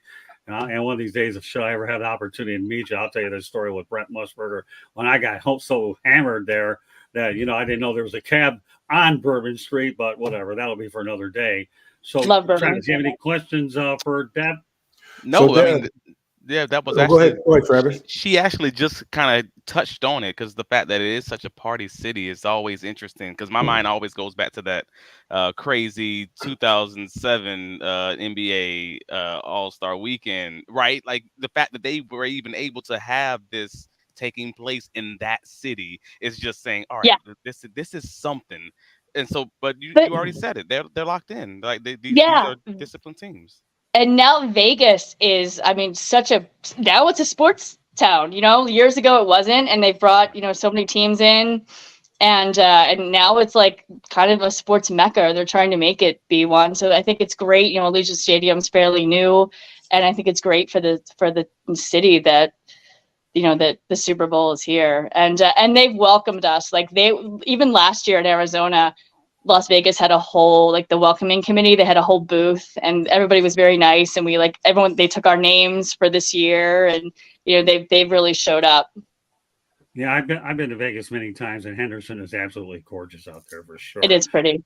[SPEAKER 1] And one of these days, if should I ever have the opportunity to meet you, I'll tell you this story with Brent Musburger. When I got home so hammered there that, you know, I didn't know there was a cab on Bourbon Street, but whatever, that'll be for another day. So,
[SPEAKER 5] Love Bourbon.
[SPEAKER 1] Travis, do you have any questions for Deb?
[SPEAKER 2] No,
[SPEAKER 3] So
[SPEAKER 2] I
[SPEAKER 3] Deb-
[SPEAKER 2] mean, yeah, that was
[SPEAKER 3] Go
[SPEAKER 2] actually.
[SPEAKER 3] ahead, Travis.
[SPEAKER 2] She actually just kind of touched on it because the fact that it is such a party city is always interesting because my mind always goes back to that crazy 2007 NBA All-Star weekend, right? Like the fact that they were even able to have this taking place in that city is just saying, all right,
[SPEAKER 5] Yeah.
[SPEAKER 2] this is something. And so, but you
[SPEAKER 5] But-
[SPEAKER 2] already said it. They're locked in. Like these
[SPEAKER 5] Yeah.
[SPEAKER 2] are disciplined teams.
[SPEAKER 5] And now Vegas is, I mean, now it's a sports town, you know, years ago it wasn't, and they've brought, you know, so many teams in, and now it's like kind of a sports mecca. They're trying to make it be one. So I think it's great. You know, Allegiant Stadium's fairly new, and I think it's great for the city that, you know, that the Super Bowl is here, and they've welcomed us. Like even last year in Arizona, Las Vegas had a whole, like the welcoming committee, they had a whole booth, and everybody was very nice, and they took our names for this year, and you know, they've really showed up.
[SPEAKER 1] Yeah, I've been to Vegas many times, and Henderson is absolutely gorgeous out there for sure.
[SPEAKER 5] It is pretty.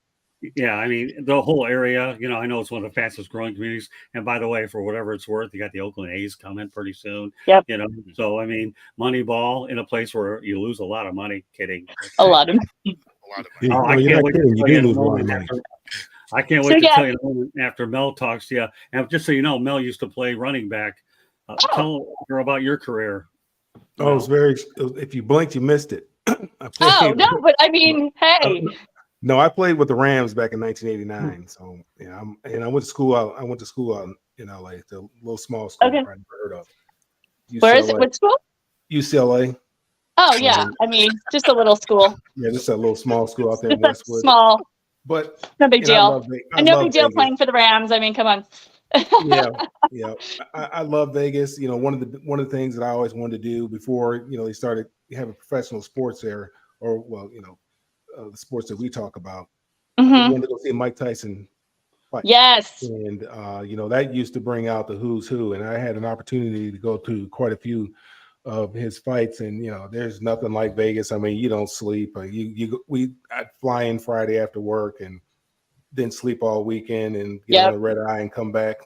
[SPEAKER 1] Yeah, I mean, the whole area, you know, I know it's one of the fastest growing communities. And by the way, for whatever it's worth, you got the Oakland A's coming pretty soon.
[SPEAKER 5] Yep.
[SPEAKER 1] You know, so I mean, Moneyball in a place where you lose a lot of money. Kidding.
[SPEAKER 5] A lot of
[SPEAKER 4] A lot of
[SPEAKER 3] You-
[SPEAKER 1] Oh, I
[SPEAKER 3] you're
[SPEAKER 1] can't
[SPEAKER 3] not
[SPEAKER 1] wait to
[SPEAKER 3] kidding.
[SPEAKER 1] tell
[SPEAKER 3] You
[SPEAKER 1] you
[SPEAKER 3] do
[SPEAKER 1] in a
[SPEAKER 3] lose a lot of
[SPEAKER 1] moment
[SPEAKER 3] money.
[SPEAKER 1] after- I can't
[SPEAKER 5] So,
[SPEAKER 1] wait to
[SPEAKER 5] yeah.
[SPEAKER 1] tell you in a moment after Mel talks to you. And just so you know, Mel used to play running back. Tell her about your career.
[SPEAKER 3] Oh, it's very. If you blinked, you missed it. I played,
[SPEAKER 5] Oh no, but I mean, hey.
[SPEAKER 3] No, I played with the Rams back in 1989. So yeah, I went to school out. I went to school out in LA, the little small school
[SPEAKER 5] Okay.
[SPEAKER 3] I never heard of.
[SPEAKER 5] Where is it?
[SPEAKER 3] UCLA.
[SPEAKER 5] What school?
[SPEAKER 3] UCLA.
[SPEAKER 5] Oh yeah, I mean, just a little school.
[SPEAKER 3] Yeah, this is a little small school out there in Westwood.
[SPEAKER 5] Small,
[SPEAKER 3] But
[SPEAKER 5] no big
[SPEAKER 3] you know, I
[SPEAKER 5] deal.
[SPEAKER 3] love Ve- I
[SPEAKER 5] And no
[SPEAKER 3] love
[SPEAKER 5] big deal
[SPEAKER 3] Vegas.
[SPEAKER 5] playing for the Rams. I mean, come on.
[SPEAKER 3] Yeah. I love Vegas. You know, one of the things that I always wanted to do before, you know, they started having professional sports there, or well, you know, the sports that we talk about. I
[SPEAKER 5] Mhm.
[SPEAKER 3] wanted to go see Mike Tyson fight.
[SPEAKER 5] Yes.
[SPEAKER 3] And you know, that used to bring out the who's who, and I had an opportunity to go to quite a few of his fights, and you know, there's nothing like Vegas. I mean, you don't sleep. I'd fly in Friday after work and then sleep all weekend and get on the red eye and come back,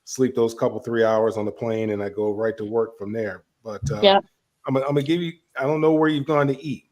[SPEAKER 3] sleep those couple 3 hours on the plane, and I go right to work from there. But I'm gonna give you. I don't know where you've gone to eat,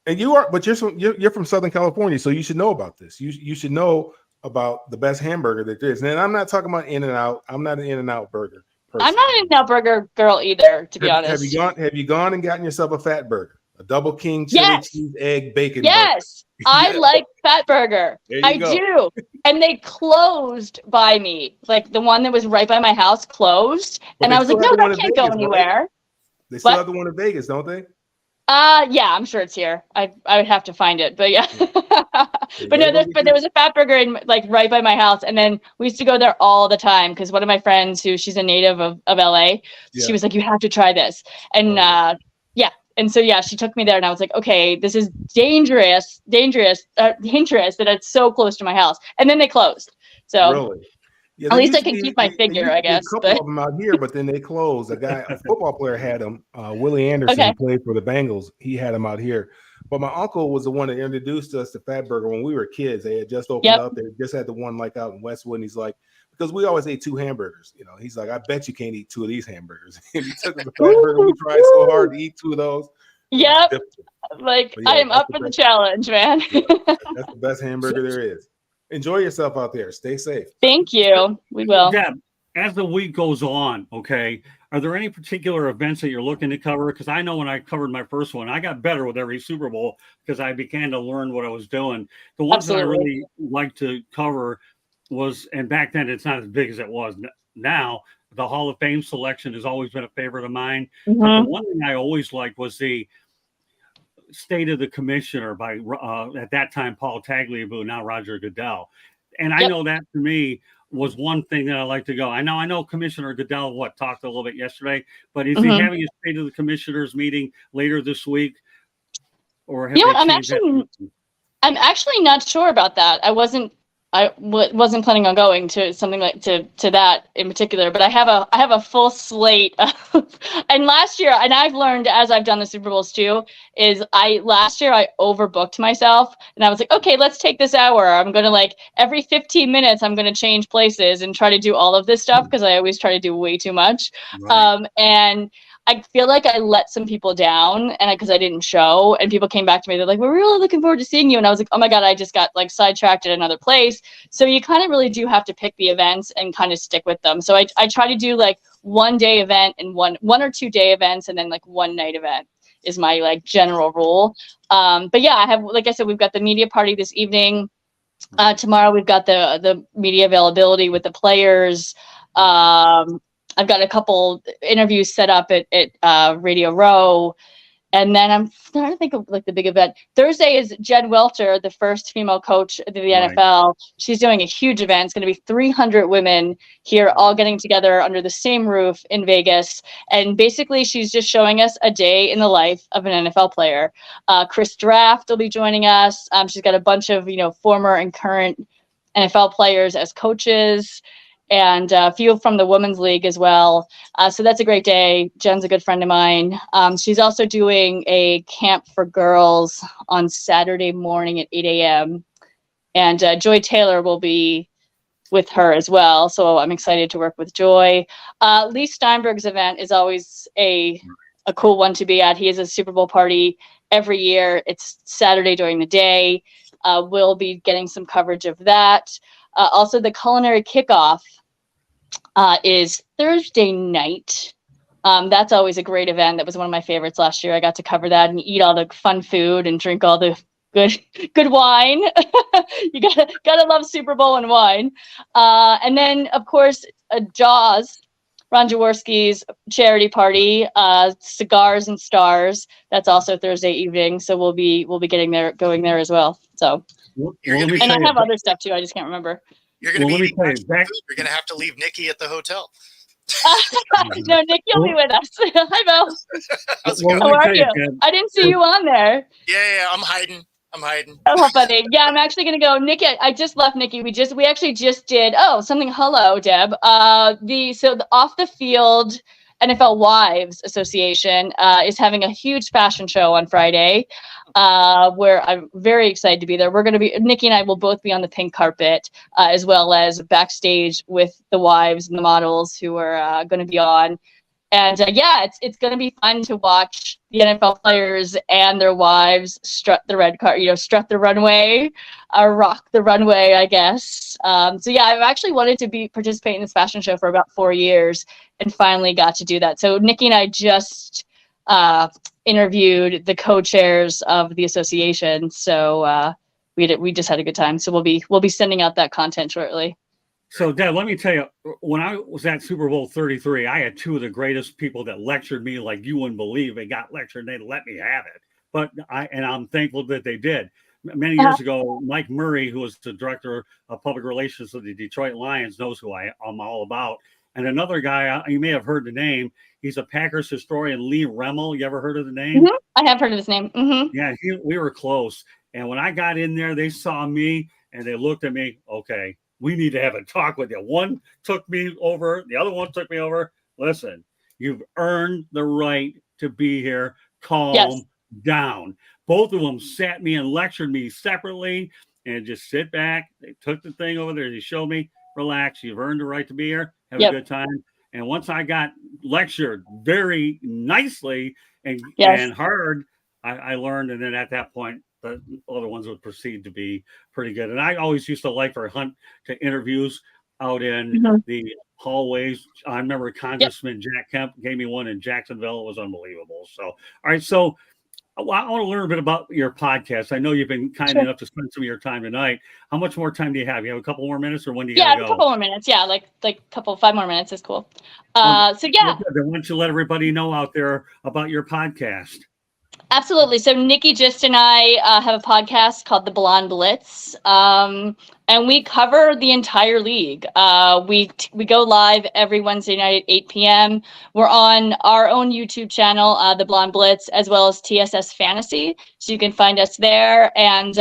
[SPEAKER 3] and you are, but you're from Southern California, so you should know about this. You should know about the best hamburger that there is. And I'm not talking about In-N-Out. I'm not an In-N-Out burger person.
[SPEAKER 5] I'm not an In-N-Out burger girl either, to be honest.
[SPEAKER 3] Have you gone and gotten yourself a fat burger, a double king chili
[SPEAKER 5] Yes.
[SPEAKER 3] cheese egg bacon?
[SPEAKER 5] Yes, I
[SPEAKER 3] Yeah.
[SPEAKER 5] like Fat Burger.
[SPEAKER 3] There you
[SPEAKER 5] I
[SPEAKER 3] go.
[SPEAKER 5] do. And they closed by me. Like the one that was right by my house closed.
[SPEAKER 3] But
[SPEAKER 5] And
[SPEAKER 3] they
[SPEAKER 5] I was like,
[SPEAKER 3] still
[SPEAKER 5] no,
[SPEAKER 3] have the one
[SPEAKER 5] that
[SPEAKER 3] in
[SPEAKER 5] can't go
[SPEAKER 3] Vegas, don't they?
[SPEAKER 5] anywhere.
[SPEAKER 3] They still
[SPEAKER 5] What?
[SPEAKER 3] have the one in Vegas, don't they?
[SPEAKER 5] Yeah, I'm sure it's here. I would have to find it, but yeah. But no, there was a Fat Burger in like right by my house, and then we used to go there all the time because one of my friends, she's a native of LA,
[SPEAKER 3] Yeah.
[SPEAKER 5] she was like, "You have to try this," and and so she took me there, and I was like, "Okay, this is dangerous that it's so close to my house," and then they closed. So
[SPEAKER 3] Really? Yeah,
[SPEAKER 5] at
[SPEAKER 3] there
[SPEAKER 5] least
[SPEAKER 3] used
[SPEAKER 5] I
[SPEAKER 3] to
[SPEAKER 5] can
[SPEAKER 3] be-
[SPEAKER 5] keep my
[SPEAKER 3] there
[SPEAKER 5] figure,
[SPEAKER 3] used
[SPEAKER 5] I
[SPEAKER 3] to be
[SPEAKER 5] guess.
[SPEAKER 3] A couple
[SPEAKER 5] But
[SPEAKER 3] of them out here, but then they closed. A football player had them. Willie Anderson,
[SPEAKER 5] Okay.
[SPEAKER 3] who played for the Bengals. He had them out here. But my uncle was the one that introduced us to Fat Burger when we were kids. They had just opened
[SPEAKER 5] Yep.
[SPEAKER 3] up. They just had the one like out in Westwood. And he's like, because we always ate 2 hamburgers. You know, he's like, I bet you can't eat 2 of these hamburgers. And he took us to Fat Burger. We tried so hard to eat 2 of those.
[SPEAKER 5] yep,
[SPEAKER 3] Difficult.
[SPEAKER 5] like
[SPEAKER 3] But yeah,
[SPEAKER 5] I am
[SPEAKER 3] that's
[SPEAKER 5] up
[SPEAKER 3] the
[SPEAKER 5] for the
[SPEAKER 3] best.
[SPEAKER 5] challenge, man.
[SPEAKER 3] That's the best hamburger there is. Enjoy yourself out there. Stay safe.
[SPEAKER 5] Thank you. We will.
[SPEAKER 1] Deb, as the week goes on, okay, are there any particular events that you're looking to cover? Because I know when I covered my first one, I got better with every Super Bowl because I began to learn what I was doing. The ones that I really like to cover was, and back then it's not as big as it was now, the Hall of Fame selection has always been a favorite of mine.
[SPEAKER 5] Mm-hmm.
[SPEAKER 1] But the one thing I always liked was the State of the Commissioner by, at that time, Paul Tagliabue, now Roger Goodell. And I know that for me was one thing that I like to go. I know Commissioner Goodell, talked a little bit yesterday, but is he having a State of the Commissioners meeting later this week? Or have
[SPEAKER 5] I'm actually not sure about that. I wasn't planning on going to something like to that in particular, but I have a full slate of, and last year, and I've learned as I've done the Super Bowls too, is last year I overbooked myself and I was like, okay, let's take this hour. I'm going to every 15 minutes, I'm going to change places and try to do all of this stuff because I always try to do way too much. Right. And I feel like I let some people down and because I didn't show and people came back to me. They're like, we're really looking forward to seeing you. And I was like, oh my God, I just got sidetracked at another place. So you kind of really do have to pick the events and kind of stick with them. So I try to do one day event and one or 2 day events and then one night event is my general rule. But yeah, I have, like I said, we've got the media party this evening. Tomorrow we've got the media availability with the players. I've got a couple interviews set up at Radio Row. And then I'm trying to think of the big event. Thursday is Jen Welter, the first female coach of the NFL. She's doing a huge event. It's going to be 300 women here all getting together under the same roof in Vegas. And basically she's just showing us a day in the life of an NFL player. Chris Draft will be joining us. She's got a bunch of, former and current NFL players as coaches. And a few from the Women's League as well. So that's a great day. Jen's a good friend of mine. She's also doing a camp for girls on Saturday morning at 8 a.m. And Joy Taylor will be with her as well. So I'm excited to work with Joy. Lee Steinberg's event is always a cool one to be at. He has a Super Bowl party every year. It's Saturday during the day. We'll be getting some coverage of that. Also, the culinary kickoff is Thursday night. That's always a great event. That was one of my favorites last year. I got to cover that and eat all the fun food and drink all the good wine. You gotta love Super Bowl and wine. And then, of course, Jaws, Ron Jaworski's charity party, Cigars and Stars. That's also Thursday evening. So we'll be going there as well. So. And I have other stuff too. I just can't remember.
[SPEAKER 4] You're going to be eating food. You're going to have to leave Nikki at the hotel.
[SPEAKER 5] No, Nikki will be with us. Hi, Bill. How are you? I didn't see you on there.
[SPEAKER 4] Yeah. I'm hiding.
[SPEAKER 5] Oh, buddy. Yeah, I'm actually going to go. Nikki, I just left Nikki. We actually just did. Oh, something. Hello, Deb. The Off the Field NFL Wives Association is having a huge fashion show on Friday. Where I'm very excited to be there. Nikki and I will both be on the pink carpet, as well as backstage with the wives and the models who are going to be on. And it's going to be fun to watch the NFL players and their wives strut the red strut the runway, rock the runway, I guess. I've actually wanted to participate in this fashion show for about 4 years and finally got to do that. So Nikki and I just interviewed the co-chairs of the association. So we just had a good time. So we'll be sending out that content shortly.
[SPEAKER 1] So Deb, let me tell you, when I was at Super Bowl 33, I had two of the greatest people that lectured me like you wouldn't believe. They got lectured and they let me have it. But I'm thankful that they did. Many years ago, Mike Murray, who was the director of public relations of the Detroit Lions, knows who I'm all about. And another guy, you may have heard the name. He's a Packers historian, Lee Remmel. You ever heard of the name?
[SPEAKER 5] Mm-hmm. I have heard of his name. Mm-hmm.
[SPEAKER 1] Yeah, we were close. And when I got in there, they saw me and they looked at me. Okay, we need to have a talk with you. One took me over. The other one took me over. Listen, you've earned the right to be here. Calm down. Both of them sat me and lectured me separately and just sit back. They took the thing over there. They showed me, relax. You've earned the right to be here. Have a good time. And once I got lectured very nicely and hard, I learned. And then at that point, the other ones would proceed to be pretty good. And I always used to like for Hunt to interviews out in the hallways. I remember Congressman Jack Kemp gave me one in Jacksonville. It was unbelievable. So, all right. So I want to learn a bit about your podcast. I know you've been kind enough to spend some of your time tonight. How much more time do you have? You have a couple more minutes, or when do you gotta go?
[SPEAKER 5] A couple more minutes. Yeah, like 5 more minutes is cool. So yeah.
[SPEAKER 1] Then why don't you let everybody know out there about your podcast?
[SPEAKER 5] Absolutely. So Nikki Gist and I have a podcast called The Blonde Blitz, and we cover the entire league. We go live every Wednesday night at 8 p.m. We're on our own YouTube channel, The Blonde Blitz, as well as TSS Fantasy. So you can find us there. And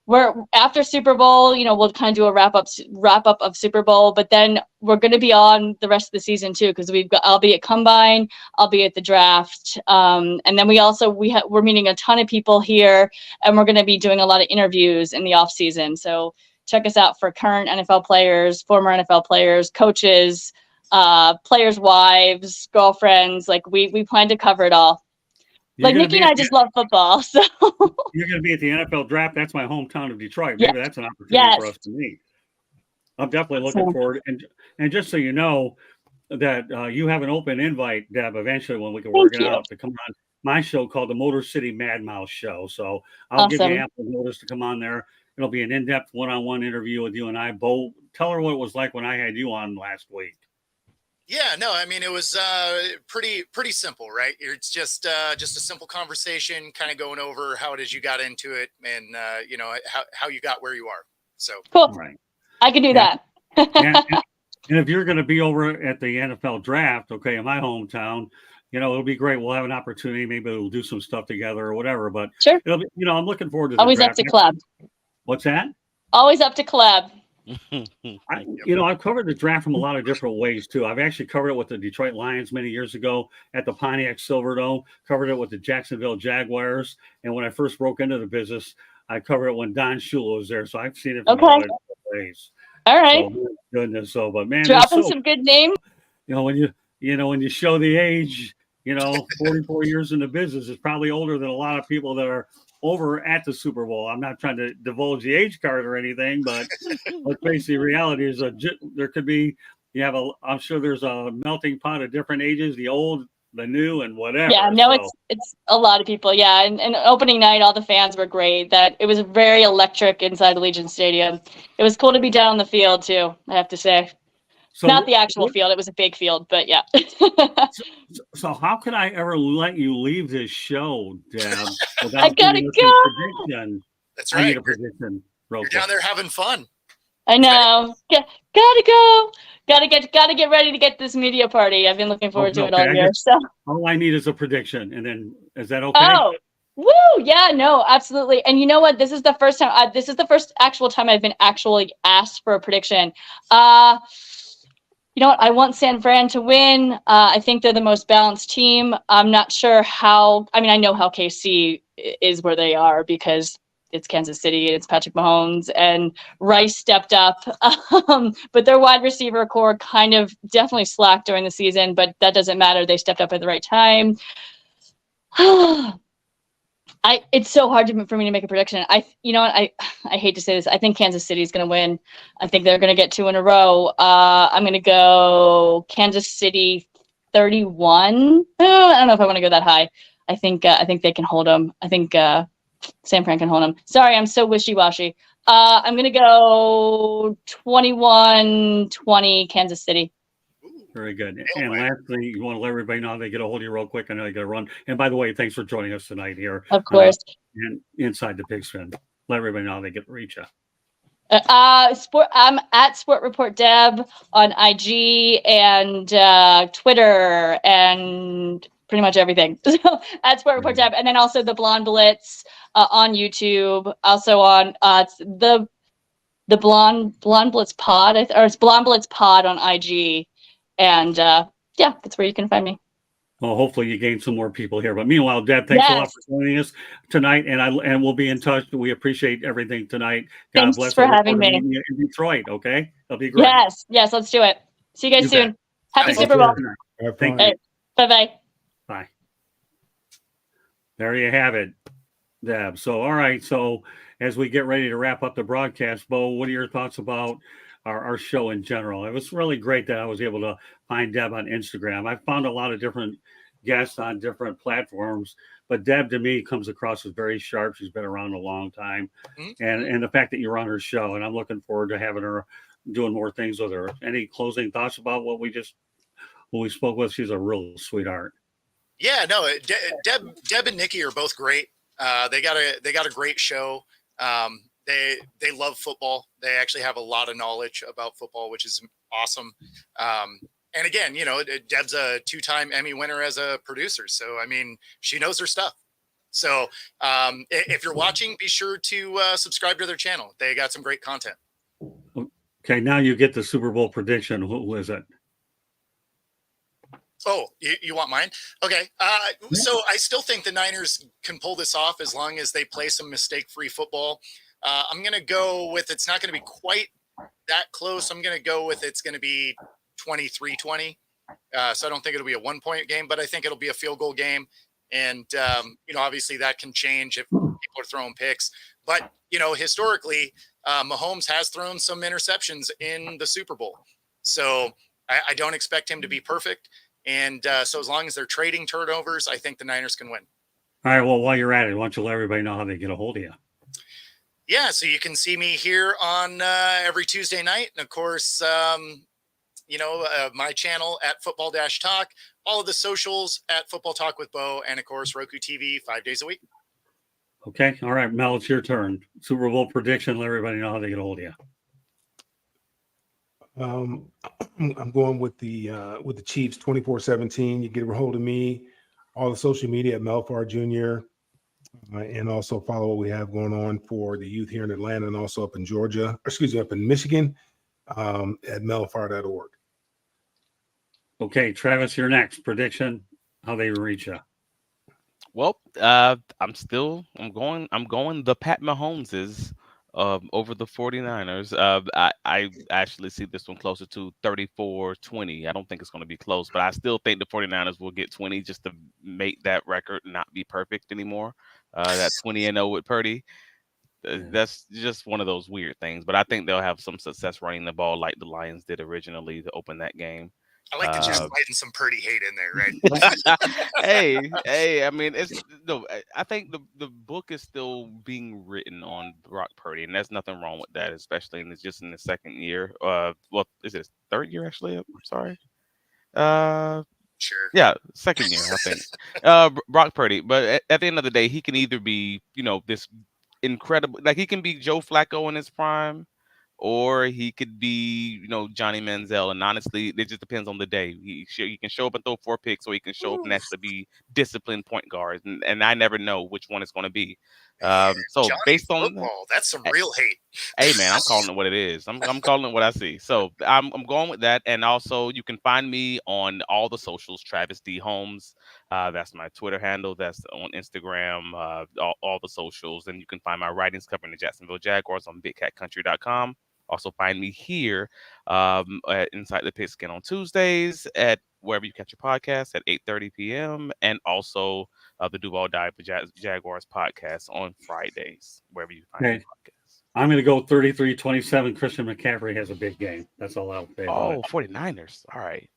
[SPEAKER 5] we're after Super Bowl, we'll kind of do a wrap up of Super Bowl, but then we're going to be on the rest of the season too, because I'll be at Combine, I'll be at the draft, and then we're meeting a ton of people here, and we're going to be doing a lot of interviews in the off season. So check us out for current NFL players, former NFL players, coaches, players' wives, girlfriends. Like we plan to cover it all. Nikki and I just love football, so
[SPEAKER 1] you're going to be at the NFL draft. That's my hometown of Detroit. Maybe that's an opportunity for us to meet. I'm definitely looking forward. And just so you know, that you have an open invite, Deb, eventually when we can work it out, to come on my show called the Motor City Mad Mouse Show. So I'll give you ample notice to come on there. It'll be an in-depth one-on-one interview with you and I. Bo, tell her what it was like when I had you on last week.
[SPEAKER 4] Yeah, no, I mean, it was pretty simple, right? It's just a simple conversation, kind of going over how it is you got into it, and how you got where you are. So
[SPEAKER 5] cool, right? I can do that.
[SPEAKER 1] and if you're going to be over at the NFL draft, okay, in my hometown, it'll be great. We'll have an opportunity. Maybe we'll do some stuff together or whatever. But
[SPEAKER 5] sure,
[SPEAKER 1] it'll be, I'm looking forward to the
[SPEAKER 5] always
[SPEAKER 1] draft.
[SPEAKER 5] up to collab.
[SPEAKER 1] What's that?
[SPEAKER 5] Always up to collab.
[SPEAKER 1] I've covered the draft from a lot of different ways too. I've actually covered it with the Detroit Lions many years ago at the Pontiac Silverdome, covered it with the Jacksonville Jaguars. And when I first broke into the business, I covered it when Don Shula was there. So I've seen it from a lot of different ways.
[SPEAKER 5] All right.
[SPEAKER 1] So, goodness. So, but man,
[SPEAKER 5] dropping some good names.
[SPEAKER 1] When you show the age, 44 years in the business is probably older than a lot of people that are over at the Super Bowl. I'm not trying to divulge the age card or anything, but let's face the reality is there could be, I'm sure there's a melting pot of different ages, the old, the new, and whatever.
[SPEAKER 5] Yeah, no, it's a lot of people. Yeah. And opening night, all the fans were great. It was very electric inside Allegiant Stadium. It was cool to be down on the field too, I have to say. So not the actual field. It was a big field, but yeah.
[SPEAKER 1] so how could I ever let you leave this show, Deb?
[SPEAKER 5] I gotta go.
[SPEAKER 4] That's right.
[SPEAKER 1] I need a prediction.
[SPEAKER 4] You're down there having fun.
[SPEAKER 5] I know. Gotta go. Gotta get ready to get this media party. I've been looking forward to it all year. So
[SPEAKER 1] all I need is a prediction, and then is that okay?
[SPEAKER 5] Oh, woo! Yeah, no, absolutely. And you know what? This is the first time. This is the first actual time I've been actually asked for a prediction. You know what? I want San Fran to win. I think they're the most balanced team. I'm not sure how. I mean, I know how KC is where they are because it's Kansas City and it's Patrick Mahomes and Rice stepped up. But their wide receiver core kind of definitely slacked during the season, but that doesn't matter. They stepped up at the right time. It's so hard for me to make a prediction. You know what? I hate to say this. I think Kansas City is going to win. I think they're going to get 2 in a row. I'm going to go Kansas City 31. I don't know if I want to go that high. I think they can hold them. I think San Fran can hold them. Sorry, I'm so wishy-washy. I'm going to go 21-20 Kansas City.
[SPEAKER 1] Very good. And lastly, you want to let everybody know how they get a hold of you real quick. I know you got to run. And by the way, thanks for joining us tonight here.
[SPEAKER 5] Of course.
[SPEAKER 1] And inside the Pigskin. Let everybody know how they get to reach you.
[SPEAKER 5] I'm at Sport Report Deb on IG and Twitter and pretty much everything. So at Sport Report Deb, and then also the Blonde Blitz on YouTube. Also on the Blonde Blitz Pod, or it's Blonde Blitz Pod on IG. And yeah, that's where you can find me.
[SPEAKER 1] Well, hopefully you gain some more people here. But meanwhile, Deb, thanks a lot for joining us tonight, and we'll be in touch. We appreciate everything tonight. God
[SPEAKER 5] Thanks
[SPEAKER 1] bless
[SPEAKER 5] for having me
[SPEAKER 1] in Detroit. Okay, that'll be great.
[SPEAKER 5] Yes, let's do it. See you guys soon.
[SPEAKER 1] Bet.
[SPEAKER 5] Happy Super Bowl.
[SPEAKER 1] Thank you.
[SPEAKER 5] Bye.
[SPEAKER 1] Bye. There you have it. Deb. So, all right. So, as we get ready to wrap up the broadcast, Bo, what are your thoughts about our show in general? It was really great that I was able to find Deb on Instagram. I found a lot of different guests on different platforms, but Deb to me comes across as very sharp. She's been around a long time, and the fact that you're on her show, and I'm looking forward to having her doing more things with her. Any closing thoughts about what we spoke with? She's a real sweetheart.
[SPEAKER 4] Yeah, no, Deb and Nikki are both great. They got a great show. They love football. They actually have a lot of knowledge about football, which is awesome. And again, Deb's a 2-time Emmy winner as a producer. So, I mean, she knows her stuff. So if you're watching, be sure to subscribe to their channel. They got some great content.
[SPEAKER 1] Okay, now you get the Super Bowl prediction. Who is it?
[SPEAKER 4] Oh, you want mine? Okay. So I still think the Niners can pull this off as long as they play some mistake-free football. I'm going to go with, it's not going to be quite that close. I'm going to go with, it's going to be 23-20. So I don't think it'll be a 1-point game, but I think it'll be a field goal game. And, obviously that can change if people are throwing picks. But, historically, Mahomes has thrown some interceptions in the Super Bowl. So I don't expect him to be perfect. And so as long as they're trading turnovers, I think the Niners can win.
[SPEAKER 1] All right. Well, while you're at it, why don't you let everybody know how they get a hold of you?
[SPEAKER 4] Yeah. So you can see me here on every Tuesday night. And of course, my channel at Football Talk, all of the socials at Football Talk with Bo, and of course, Roku TV 5 days a week.
[SPEAKER 1] Okay. All right, Mel, it's your turn. Super Bowl prediction. Let everybody know how they get a hold of you.
[SPEAKER 3] I'm going with the Chiefs 24-17. You get a hold of me, all the social media at Melfar Jr. And also follow what we have going on for the youth here in Atlanta and also up in up in Michigan at melfar.org.
[SPEAKER 1] Okay, Travis, you're next. Prediction, how they reach you.
[SPEAKER 2] Well, I'm going the Pat Mahomeses over the 49ers. I actually see this one closer to 34-20. I don't think it's going to be close, but I still think the 49ers will get 20 just to make that record not be perfect anymore. That 20-0 with Purdy. That's just one of those weird things, but I think they'll have some success running the ball like the Lions did originally to open that game.
[SPEAKER 4] I like that you're sliding some Purdy hate in there, right?
[SPEAKER 2] Hey, I mean, I think the book is still being written on Brock Purdy, and there's nothing wrong with that, especially in the second year. Is it his third year actually? I'm sorry.
[SPEAKER 4] Sure.
[SPEAKER 2] Yeah, second year, I think. Brock Purdy, but at the end of the day, he can either be, this incredible, like he can be Joe Flacco in his prime, or he could be, Johnny Manziel. And honestly, it just depends on the day. He can show up and throw 4 picks, or he can show up and actually be disciplined point guard. And I never know which one it's going to be. So
[SPEAKER 4] Johnny
[SPEAKER 2] based on
[SPEAKER 4] football, that's some real hate.
[SPEAKER 2] Hey man, I'm calling it what it is. I'm calling it what I see. So I'm going with that. And also you can find me on all the socials, Travis D. Holmes. That's my Twitter handle. That's on Instagram, all the socials. And you can find my writings covering the Jacksonville Jaguars on bigcatcountry.com. Also find me here at Inside the Pigskin on Tuesdays at wherever you catch your podcast at 8:30 p.m. And also the Duval Dive Jaguars podcast on Fridays, wherever you find your podcast.
[SPEAKER 1] I'm going to go 33-27. Christian McCaffrey has a big game. That's all I'll say.
[SPEAKER 2] Oh, 49ers. All right.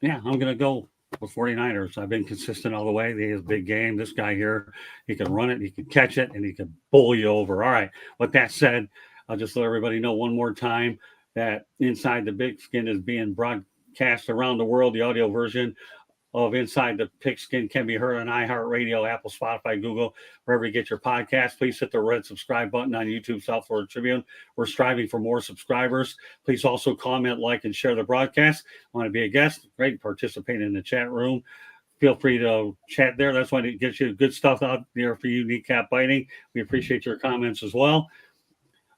[SPEAKER 1] Yeah, I'm going to go with 49ers. I've been consistent all the way. He has a big game. This guy here, he can run it, he can catch it, and he can bowl you over. All right. With that said, I'll just let everybody know one more time that Inside the Pigskin is being broadcast around the world. The audio version of Inside the Pigskin can be heard on iHeartRadio, Apple, Spotify, Google, wherever you get your podcast. Please hit the red subscribe button on YouTube, South Florida Tribune. We're striving for more subscribers. Please also comment, like, and share the broadcast. Want to be a guest? Great. Participate in the chat room. Feel free to chat there. That's why it gets you good stuff out there for you, kneecap biting. We appreciate your comments as well.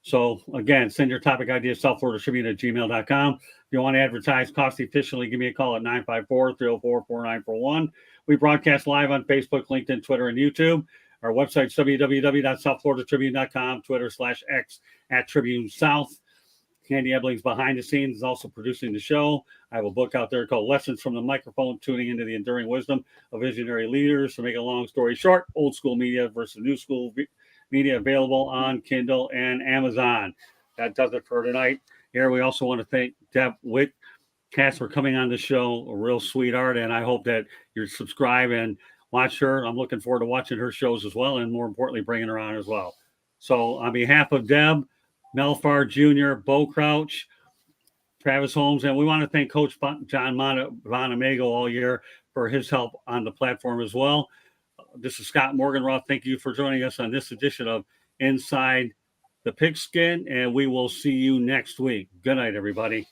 [SPEAKER 1] So, again, send your topic ideas, southfloridatribune@gmail.com. If you want to advertise cost efficiently, give me a call at 954-304-4941. We broadcast live on Facebook, LinkedIn, Twitter, and YouTube. Our website's www.southfloridatribune.com, Twitter /X @Tribune South. Candy Ebling's behind the scenes is also producing the show. I have a book out there called Lessons from the Microphone, Tuning into the Enduring Wisdom of Visionary Leaders. To make a long story short, old school media versus new school media, available on Kindle and Amazon. That does it for tonight. Here, we also want to thank Deb Whitcast for coming on the show, a real sweetheart, and I hope that you subscribe and watch her. I'm looking forward to watching her shows as well, and more importantly, bringing her on as well. So on behalf of Deb, Melfar Jr., Bo Crouch, Travis Holmes, and we want to thank Coach John Bonamago all year for his help on the platform as well. This is Scott Morganroth. Thank you for joining us on this edition of Inside the Pigskin, and we will see you next week. Good night, everybody.